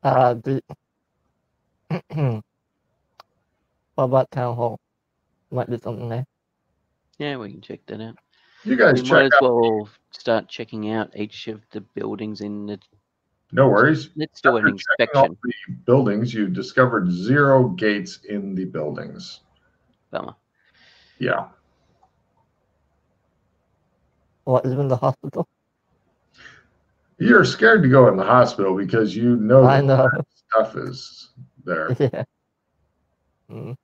What about Town Hall? Might be something there. Yeah, we can check that out. You guys We check might as out. well start checking out each of the buildings in the. No worries. Let's do an After checking all inspection. the buildings, you discovered 0 gates in the buildings. Bummer. Yeah. What is in the hospital? You're scared to go in the hospital because you know I that know. stuff is there. Yeah. Mm.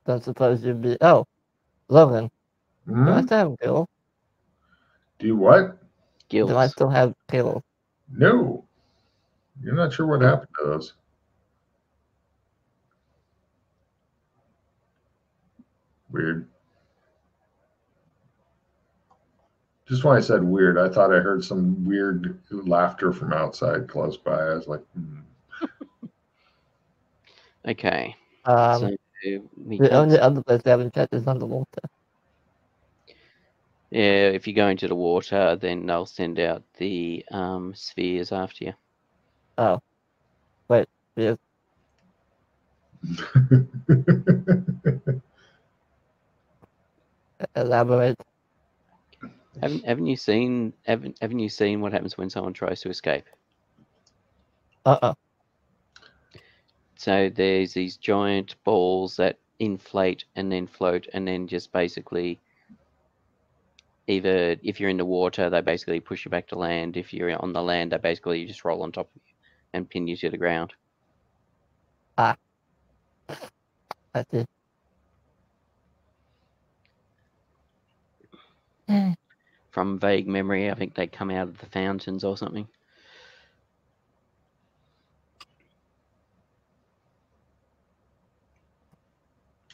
Don't suppose you'd be. Oh, Logan. Hmm? Do I still have Gil? Do you what? Guilds. Do I still have Gil? No. You're not sure what happened to those. Weird. Just when I said weird, I thought I heard some weird laughter from outside close by. I was like, Okay. Um, So we the can't. only other place I haven't checked is underwater. Yeah, if you go into the water, then they'll send out the spheres after you. Oh, wait, yes. Elaborate. Haven't you seen what happens when someone tries to escape? Uh-oh. So there's these giant balls that inflate and then float and then just basically either if you're in the water, they basically push you back to land. If you're on the land, they basically just roll on top of you and pin you to the ground. I see. From vague memory, I think they come out of the fountains or something.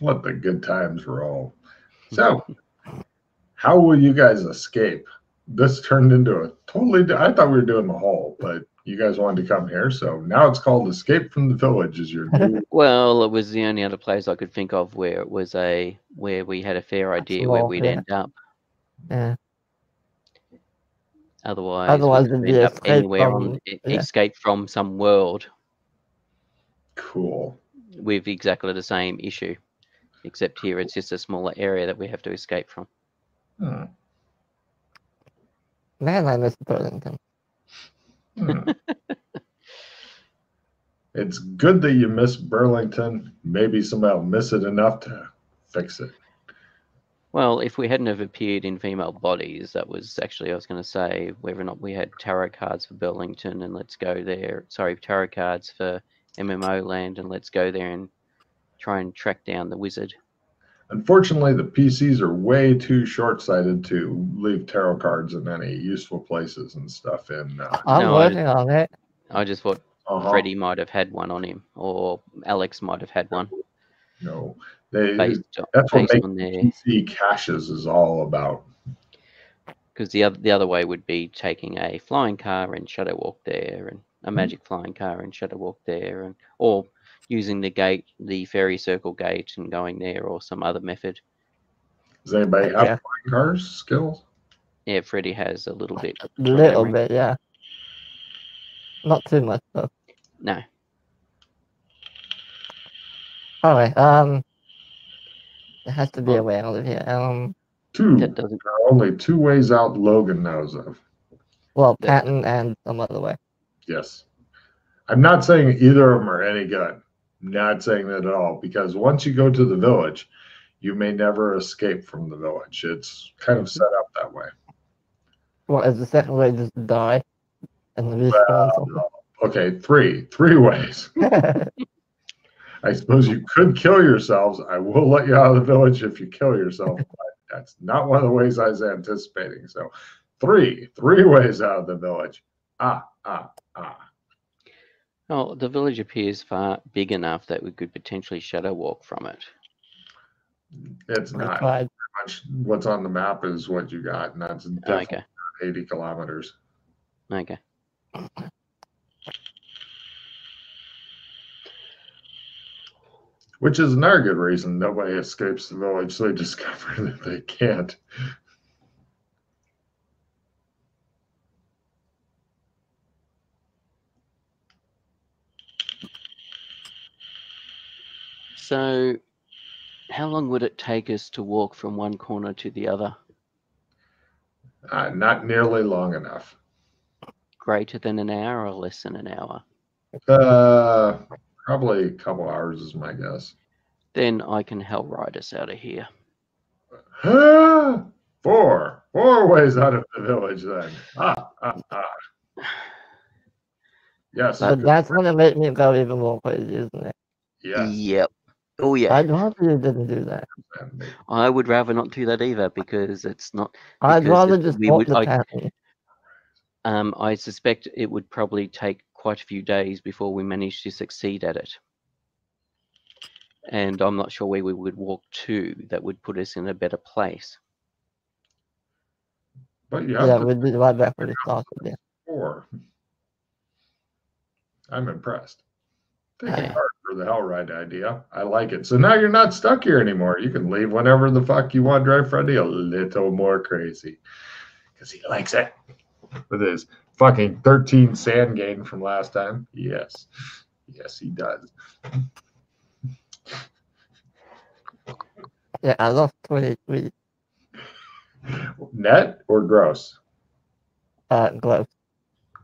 Let the good times roll. So, how will you guys escape? This turned into a I thought we were doing the whole, but you guys wanted to come here, so now it's called Escape from the Village. Is your new? Well, it was the only other place I could think of where it was where we had a fair idea where Small, we'd yeah. end up. Yeah. Otherwise we Otherwise, could it'd be end up escape anywhere from. Yeah. escape from some world Cool. with exactly the same issue, except here it's just a smaller area that we have to escape from. Hmm. Man, I miss Burlington. Hmm. It's good that you miss Burlington. Maybe somebody will miss it enough to fix it. Well, if we hadn't have appeared in female bodies, that was actually, I was going to say, whether or not we had tarot cards for Burlington and let's go there. Sorry, tarot cards for MMO land and let's go there and try and track down the wizard. Unfortunately, the PCs are way too short-sighted to leave tarot cards in any useful places and stuff. And I'm No, working on it. I just thought Freddie might have had one on him, or Alex might have had one. No, based that's what makes on their PC caches is all about. Because the other way would be taking a flying car and shadow walk there, and a magic flying car and shadow walk there, and or using the gate, the fairy circle gate, and going there, or some other method. Does anybody have Yeah. flying cars skills? Yeah, Freddie has a little bit. A little bit, yeah. Not too much though. No. Alright, there has to be a way out of here. Two. That doesn't. There are only two ways out Logan knows of. Well, That- Patton and some other way. Yes. I'm not saying either of them are any good. I'm not saying that at all, because once you go to the village, you may never escape from the village. It's kind of set up that way. Well, is the second way just die and respawn something? Okay, three ways. I suppose you could kill yourselves. I will let you out of the village if you kill yourself, but that's not one of the ways I was anticipating. So three ways out of the village. Oh, the village appears far big enough that we could potentially shadow walk from it. It's not. Pretty much what's on the map is what you got, and that's definitely 80 kilometers. Okay. Which is another good reason nobody escapes the village, so they discover that they can't. So, how long would it take us to walk from one corner to the other? Not nearly long enough. Greater than an hour or less than an hour? Probably a couple hours is my guess. Then I can hell ride us out of here. Four ways out of the village then. Yes. But that's gonna make me go even more crazy, isn't it? Yes. Yep. Oh yeah. I'd rather you didn't do that. I would rather not do that either because it's not. I'd rather just walk the pattern. I suspect it would probably take quite a few days before we manage to succeed at it. And I'm not sure where we would walk to that would put us in a better place. But we'd be right back where we started. Yeah. 4. I'm impressed. Take it hard for the hell ride idea. I like it. So now you're not stuck here anymore. You can leave whenever the fuck you want. Drive Freddy a little more crazy because he likes it with his fucking 13 sand gain from last time. Yes, he does. Yeah, I lost 23 Net or gross? gloves.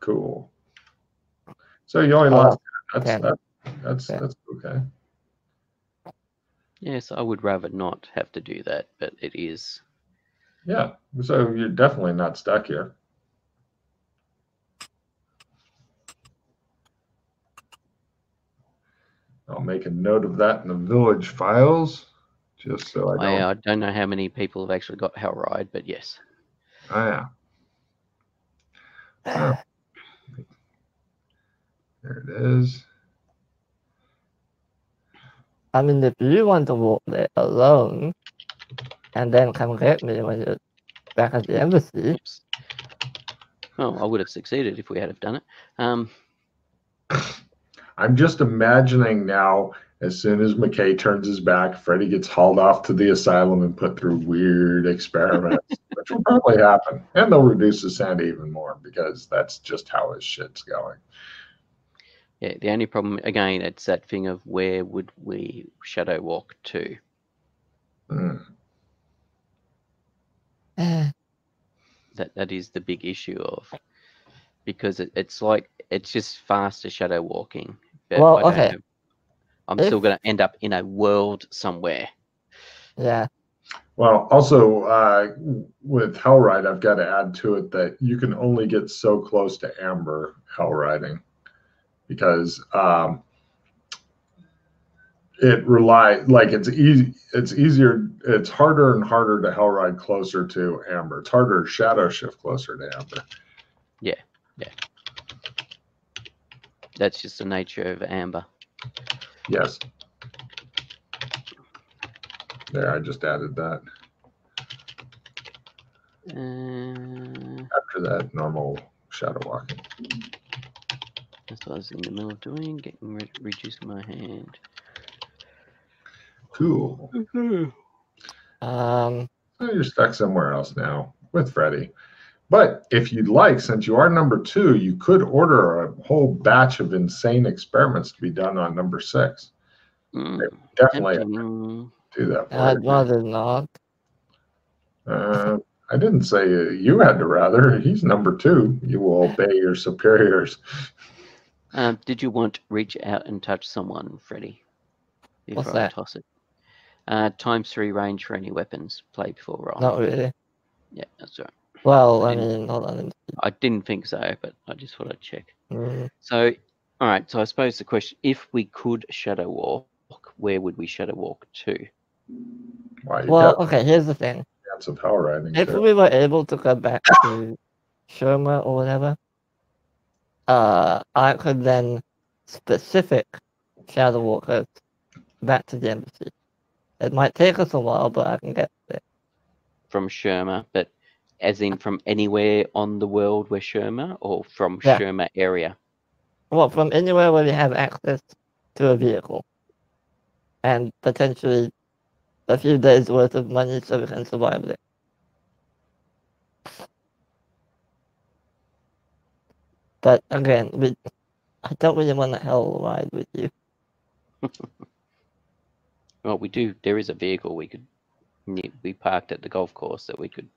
Cool. So you only Oh, lost. 10. That's okay. Yes, I would rather not have to do that, but it is. Yeah. So you're definitely not stuck here. I'll make a note of that in the village files, just so I don't. I don't know how many people have actually got Hell Ride, but yes. Oh, yeah. Oh. There it is. I mean, if you want to walk there alone and then come get me when you're back at the embassy. Oops. Oh, I would have succeeded if we had have done it. I'm just imagining now, as soon as McKay turns his back, Freddy gets hauled off to the asylum and put through weird experiments, which will probably happen. And they'll reduce the sanity even more because that's just how his shit's going. Yeah, the only problem, again, it's that thing of where would we shadow walk to? That is the big issue of, because it's like, it's just faster shadow walking. But Well, okay. I'm still going to end up in a world somewhere. Yeah. Well, also with Hell Ride, I've got to add to it that you can only get so close to Amber Hell Riding because it it's easier, it's harder and harder to Hell Ride closer to Amber. It's harder to shadow shift closer to Amber. Yeah. That's just the nature of Amber. Yes. There, I just added that. After that, normal shadow walking. That's what I was in the middle of doing, reducing my hand. Cool. Um, So you're stuck somewhere else now with Freddy. But if you'd like, since you are number 2, you could order a whole batch of insane experiments to be done on number 6. Definitely do that for I'd you. rather not. I didn't say you had to rather. He's number 2. You will obey your superiors. Did you want reach out and touch someone, Freddy? Before What's I that? toss it. ×3 range for any weapons. Play before roll. Not really. Yeah, that's right. Well, I mean, hold on. I didn't think so, but I just thought I'd check. Mm. So, all right. So I suppose the question: if we could shadow walk, where would we shadow walk to? Well, okay. Here's the thing. Of Hell Riding. If we were able to go back to Sherma or whatever, I could then specific shadow walk us back to the embassy. It might take us a while, but I can get there. From Sherma, but as in from anywhere on the world where Sherma, or from Yeah. Sherma area? Well, from anywhere where we have access to a vehicle. And potentially a few days worth of money so we can survive there. But again, I don't really want to hell ride with you. Well, we do. There is a vehicle we parked at the golf course that we could.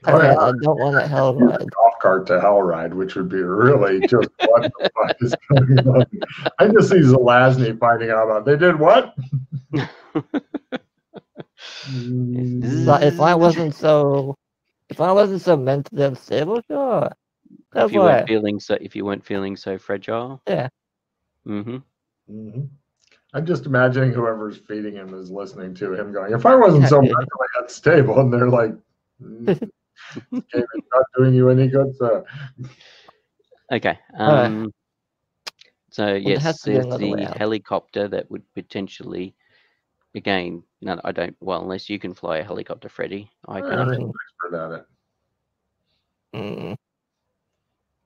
Again, I don't want to hell ride. Golf cart to Hell Ride, which would be really just what the fuck is going on. I just see Zelazny finding out about they did what? But if I wasn't so mentally unstable, sure. If you weren't feeling so fragile. Yeah. I'm just imagining whoever's feeding him is listening to him going, if I wasn't so mentally unstable, and they're like, it's not doing you any good, so. Okay. So yes, there's the helicopter that would potentially, again, no, I don't. Well, unless you can fly a helicopter, Freddy, I can't. I'm an expert at it.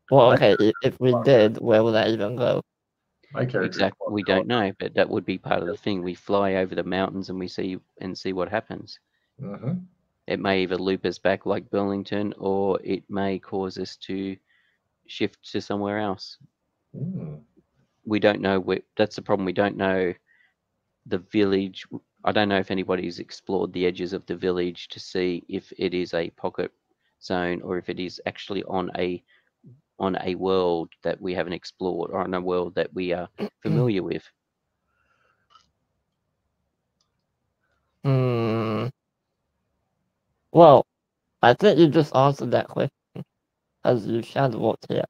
Well, okay. If we did, where would I even go? My character. Exactly. We don't know, but that would be part of the thing. We fly over the mountains and we see what happens. Mm-hmm. It may either loop us back like Burlington, or it may cause us to shift to somewhere else. Mm. We don't know where. That's the problem. We don't know the village. I don't know if anybody's explored the edges of the village to see if it is a pocket zone or if it is actually on a world that we haven't explored, or on a world that we are familiar with. Well, I think you just answered that question as you shadow walked here.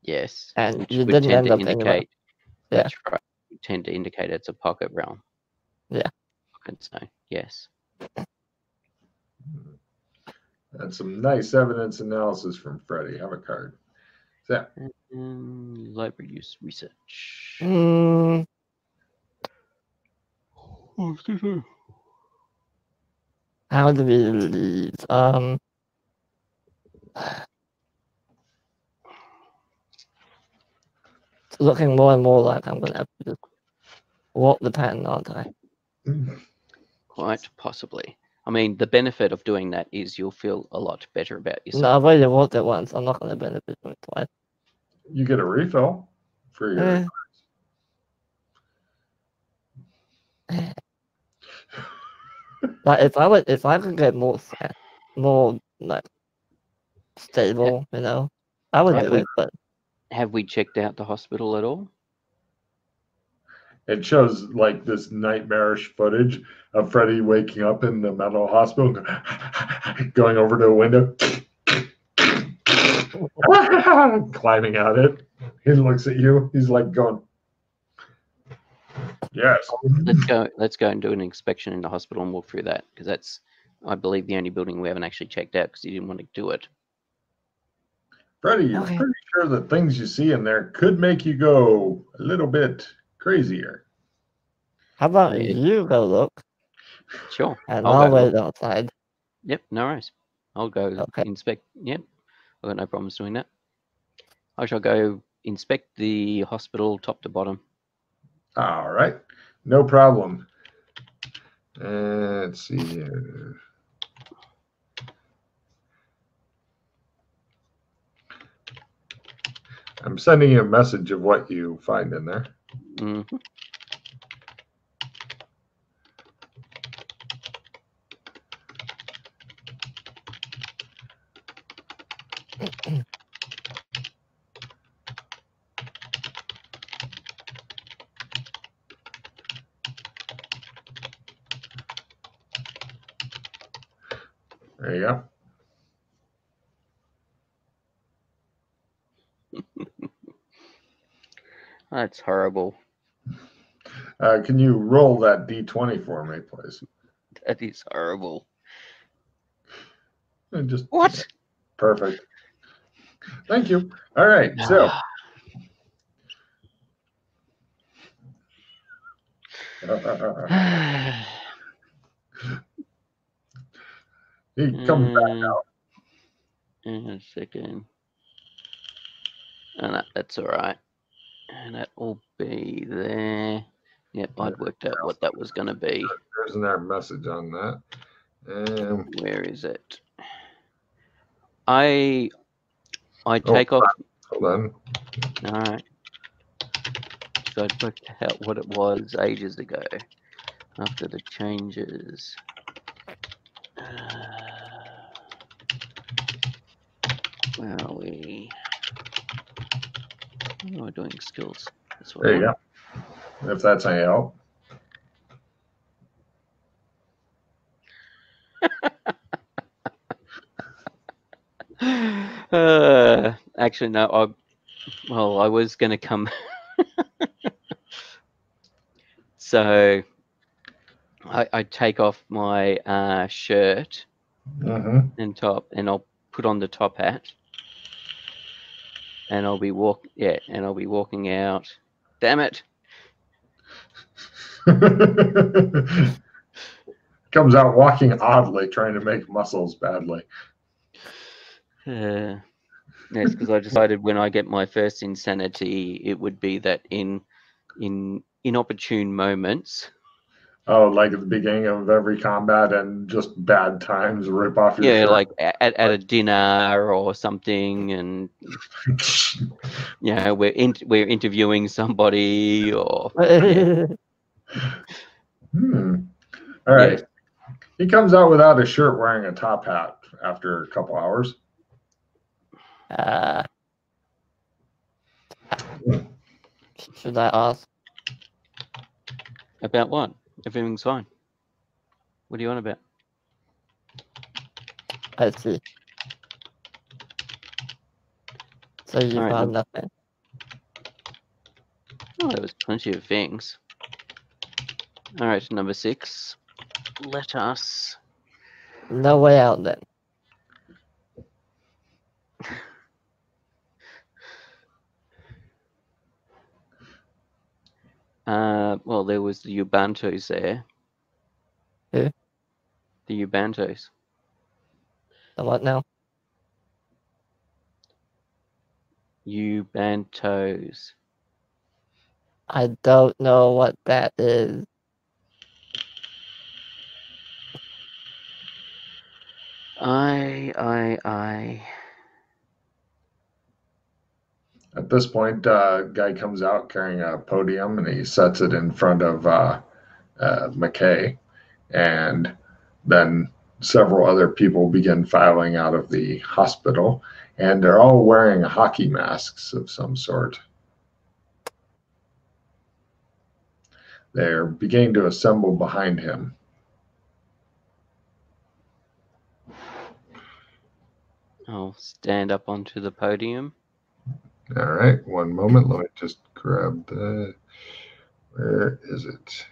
Yes, And which you would didn't tend end to up anywhere. indicate. Yeah. That's right. Would tend to indicate it's a pocket realm. Yeah. Pocket zone. Yes. That's some nice evidence analysis from Freddie. Have a card. Yeah. Library use research. How do we leave? It's looking more and more like I'm gonna have to just walk the pattern, aren't I? Quite possibly. I mean, the benefit of doing that is you'll feel a lot better about No, yourself. I've already walked it once. I'm not gonna benefit from it twice. You get a refill for your. Like if I could get more like stable, you know, I would do it. But have we checked out the hospital at all? It shows like this nightmarish footage of Freddie waking up in the mental hospital, going over to a window, climbing out it. He looks at you. He's like going, "Yes." Let's go and do an inspection in the hospital and walk through that, because that's, I believe, the only building we haven't actually checked out because you didn't want to do it. Freddie, you're pretty sure the things you see in there could make you go a little bit crazier. How about you go look? Sure. And I'll wait outside. Yep, no worries. I'll go inspect. Yep, I've got no problems doing that. I shall go inspect the hospital top to bottom. All right, no problem. Let's see here. I'm sending you a message of what you find in there. Mm-hmm. There you go. That's horrible. Can you roll that D20 for me, please? That is horrible. And just what? Perfect. Thank you. All right, so. He comes back out. In a second. And that's all right. And that will be there. Yep, I'd worked out what that was going to be. There's their message on that. Where is it? I take off. Hold on. All right. So I'd worked out what it was ages ago after the changes. Where are we? What am I doing? Skills. That's what there you go. If that's any help. Actually, no. I was going to come. So I take off my shirt and top, and I'll put on the top hat, and I'll be walking out. Damn it! Comes out walking oddly, trying to make muscles badly. Yes, because I decided when I get my first insanity, it would be that in inopportune moments. Oh, like at the beginning of every combat and just bad times rip off your Yeah, shirt. like at a dinner or something, and we're interviewing somebody, or yeah. All right. Yes. He comes out without a shirt, wearing a top hat after a couple hours. Should I ask? About what? Everything's fine. What do you want about? I see. So you All right, found nothing. Oh, there was plenty of things. All right, number 6. Let us. No way out then. Well, there was the Ubantos there. Who? The Ubantos. The what now? Ubantos. I don't know what that is. I. At this point, guy comes out carrying a podium and he sets it in front of McKay. And then several other people begin filing out of the hospital. And they're all wearing hockey masks of some sort. They're beginning to assemble behind him. I'll stand up onto the podium. All right, one moment. Let me just grab the. Where is it?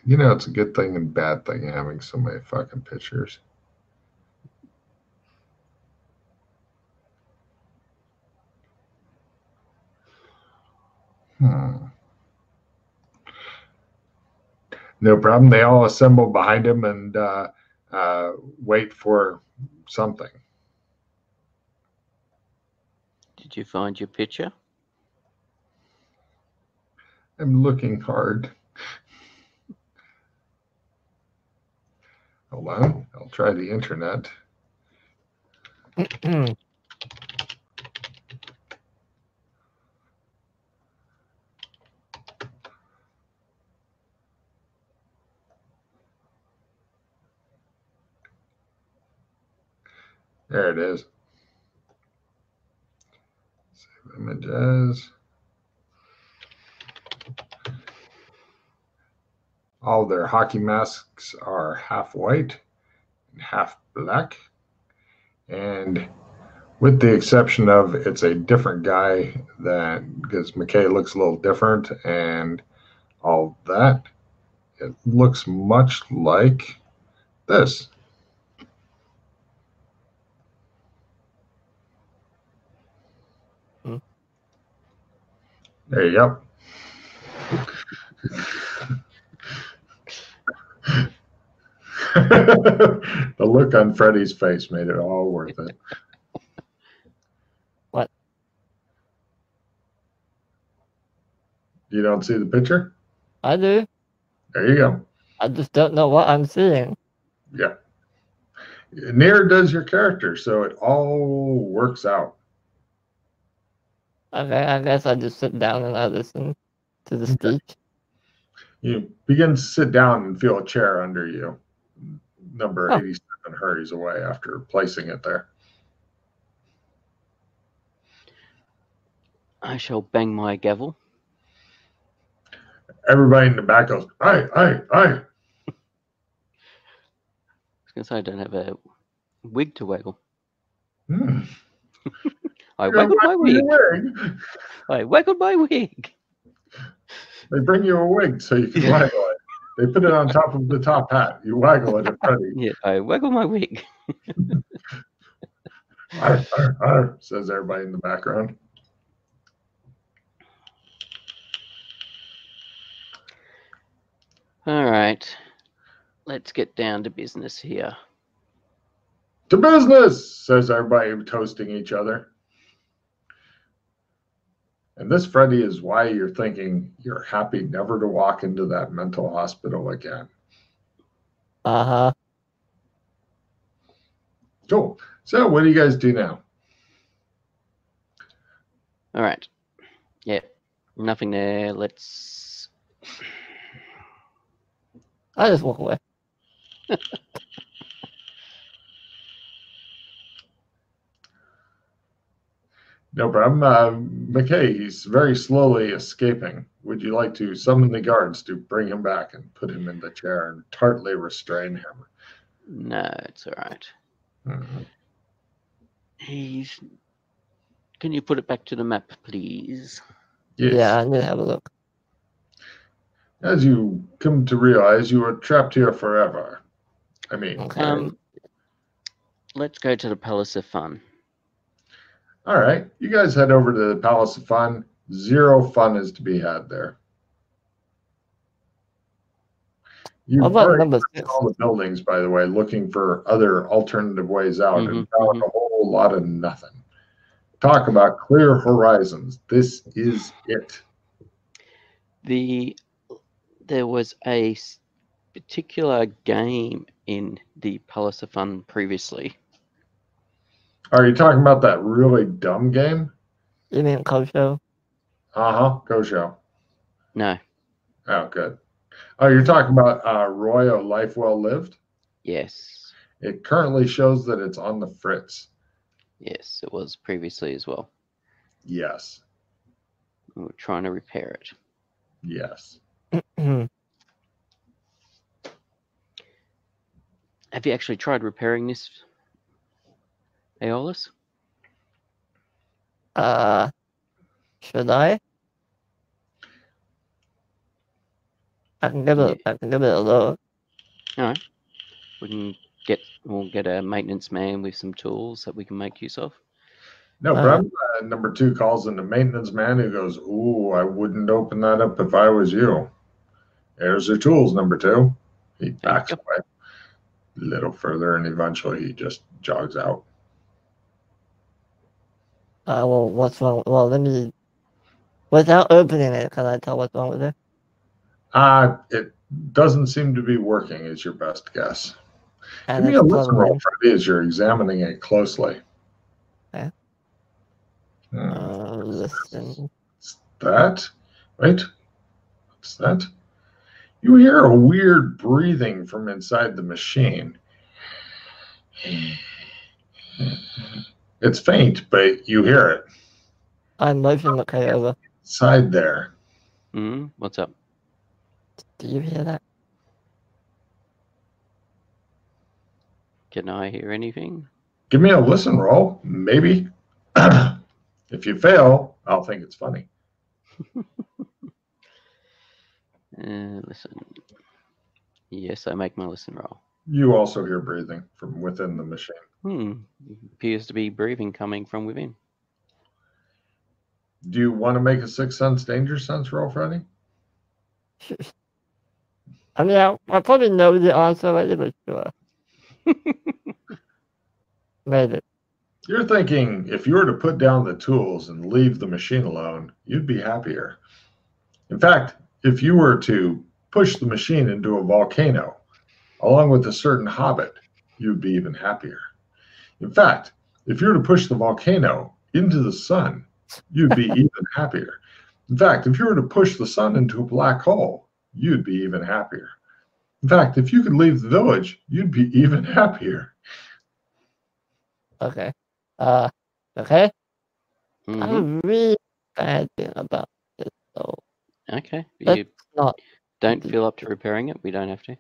You know, it's a good thing and bad thing having so many fucking pictures. No problem. They all assemble behind him and wait for something. Did you find your picture? I'm looking hard. Hold on. I'll try the internet. There it is. Save images. All their hockey masks are half white and half black. And with the exception of it's a different guy because McKay looks a little different and all that, it looks much like this. There you go. The look on Freddy's face made it all worth it. What? You don't see the picture? I do. There you go. I just don't know what I'm seeing. Yeah. Near does your character, so it all works out. Okay, I guess I just sit down and I listen to the speech. You begin to sit down and feel a chair under you. Number 87 hurries away after placing it there. I shall bang my gavel. Everybody in the back goes, aye, aye, aye. I was going to say I don't have a wig to waggle. I waggled my wig. I waggled my wig. They bring you a wig so you can waggle it. They put it on top of the top hat. You waggle it at Freddy. Yeah, I waggle my wig. Arr, arr, arr, says everybody in the background. All right. Let's get down to business here. To business, says everybody, toasting each other. And this, Freddie, is why you're thinking you're happy never to walk into that mental hospital again. Uh-huh. Cool. So what do you guys do now? All right. Yeah. Nothing there. Let's. I just walk away. No problem. McKay, he's very slowly escaping. Would you like to summon the guards to bring him back and put him in the chair and tartly restrain him? No, it's all right. Mhm. He's. Can you put it back to the map, please? Yes. Yeah, I need to have a look. As you come to realize, you are trapped here forever. I mean, Okay. Let's go to the Palace of Fun. all right. You guys head over to the Palace of Fun. 0 fun is to be had there. You What about break number 6? all the buildings, by the way, looking for other alternative ways out, and found a whole lot of nothing. Talk about clear horizons. This is it. There was a particular game in the Palace of Fun previously. Are you talking about that really dumb game? You mean Kosho? Go show. No. Oh, good. Oh, you're talking about Roy, A Life Well Lived? Yes. It currently shows that it's on the fritz. Yes, it was previously as well. Yes. We were trying to repair it. Yes. Have you actually tried repairing this, Aeolus? Should I? I can give it a look. All right. We'll get a maintenance man with some tools that we can make use of. No problem. Number 2 calls in the maintenance man who goes, "Ooh, I wouldn't open that up if I was you." There's your tools, number 2. He backs away a little further, and eventually he just jogs out. Well, what's wrong? Well, let me. Without opening it, can I tell what's wrong with it? It doesn't seem to be working, is your best guess. And Give me a listen roll, Freddie, as you're examining it closely. Okay. Listen. What's that? Wait. What's that? You hear a weird breathing from inside the machine. It's faint, but you hear it. I motion McKay over. Inside there. What's up? Do you hear that? Can I hear anything? Give me a listen roll. Maybe. If you fail, I'll think it's funny. Listen. Yes, I make my listen roll. You also hear breathing from within the machine. Appears to be breathing coming from within. Do you want to make a 6th sense danger sense roll, Freddie? I mean, I probably know the answer already, but sure. Maybe. You're thinking if you were to put down the tools and leave the machine alone, you'd be happier. In fact, if you were to push the machine into a volcano, along with a certain hobbit, you'd be even happier. In fact, if you were to push the volcano into the sun, you'd be even happier. In fact, if you were to push the sun into a black hole, you'd be even happier. In fact, if you could leave the village, you'd be even happier. Okay. Okay. I have a really bad thing about this, though. Okay. That's not. Don't feel up to repairing it. We don't have to.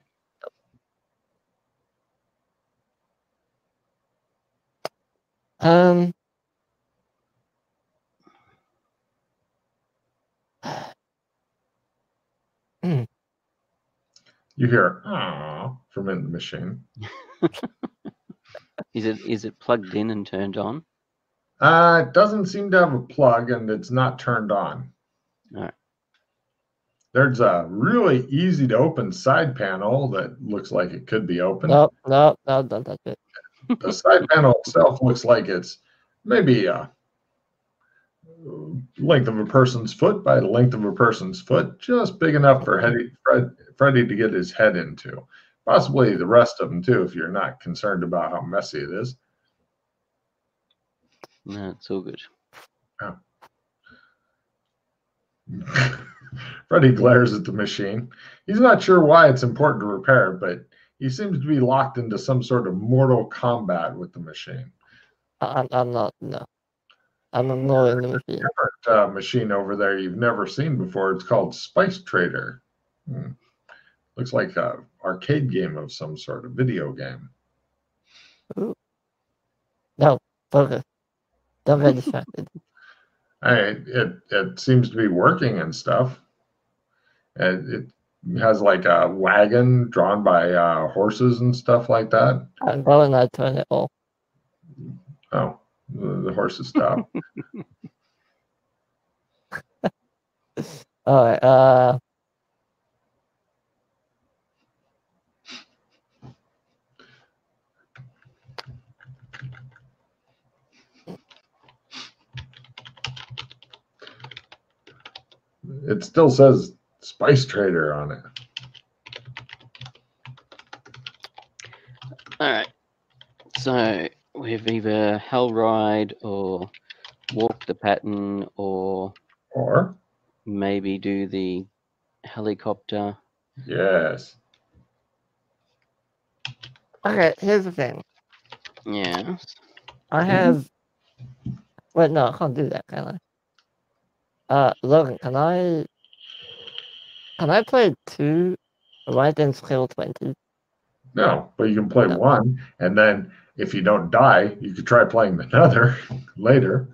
You hear "aww" from in the machine. Is it plugged in and turned on? It doesn't seem to have a plug, and it's not turned on. All right. There's a really easy to open side panel that looks like it could be open. No, don't touch it. The side panel itself looks like it's maybe a length of a person's foot by the length of a person's foot, just big enough for Freddy to get his head into. Possibly the rest of them too, if you're not concerned about how messy it is. No, it's all good. Oh. Freddy glares at the machine. He's not sure why it's important to repair, but he seems to be locked into some sort of mortal combat with the machine. I'm not, no. I'm ignoring the machine. Different machine over there you've never seen before. It's called Spice Trader. Looks like an arcade game of some sort, of video game. Ooh. No, focus. Don't get distracted. It seems to be working and stuff. It has like a wagon drawn by horses and stuff like that. I'm going to turn it off. Oh, the horses stop. All right. It still says Spice Trader on it. All right. So we have either Hell Ride or Walk the Pattern or maybe do the helicopter. Yes. Okay, here's the thing. Yes. I have. Wait, no, I can't do that, can I? Logan, can I play 2 right in skill 20? No, but you can play one, and then if you don't die, you could try playing another later.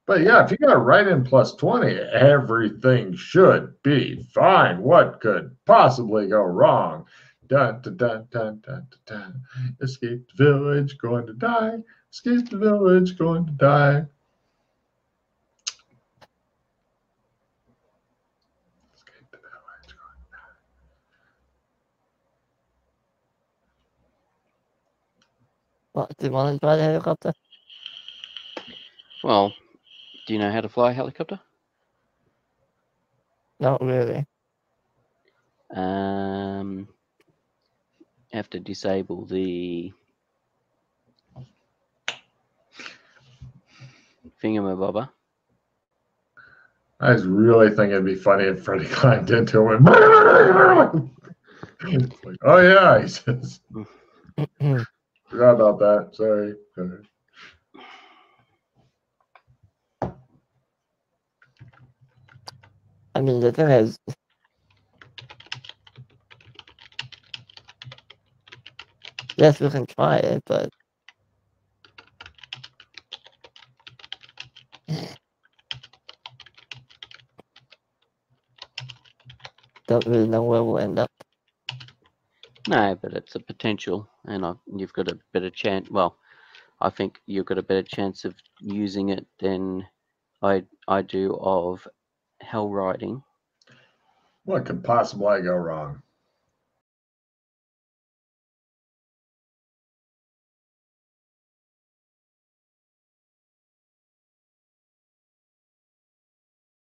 But yeah, if you got right in plus 20, everything should be fine. What could possibly go wrong? Dun, dun, dun, dun, dun, dun, dun. Escape the village, going to die. Escape the village, going to die. Escape the village, going to die. What, do you want to try the helicopter? Well, do you know how to fly a helicopter? Not really. Have to disable the thingamabobber. I was really thinking it'd be funny if Freddy climbed into him and went, it's like, oh yeah, he says. Forgot about that. Sorry. I mean, the thing is, yes, we can try it, but don't really know where we'll end up. No, but it's a potential, and you've got a better chance. Well, I think you've got a better chance of using it than I do of hell riding. What could possibly go wrong?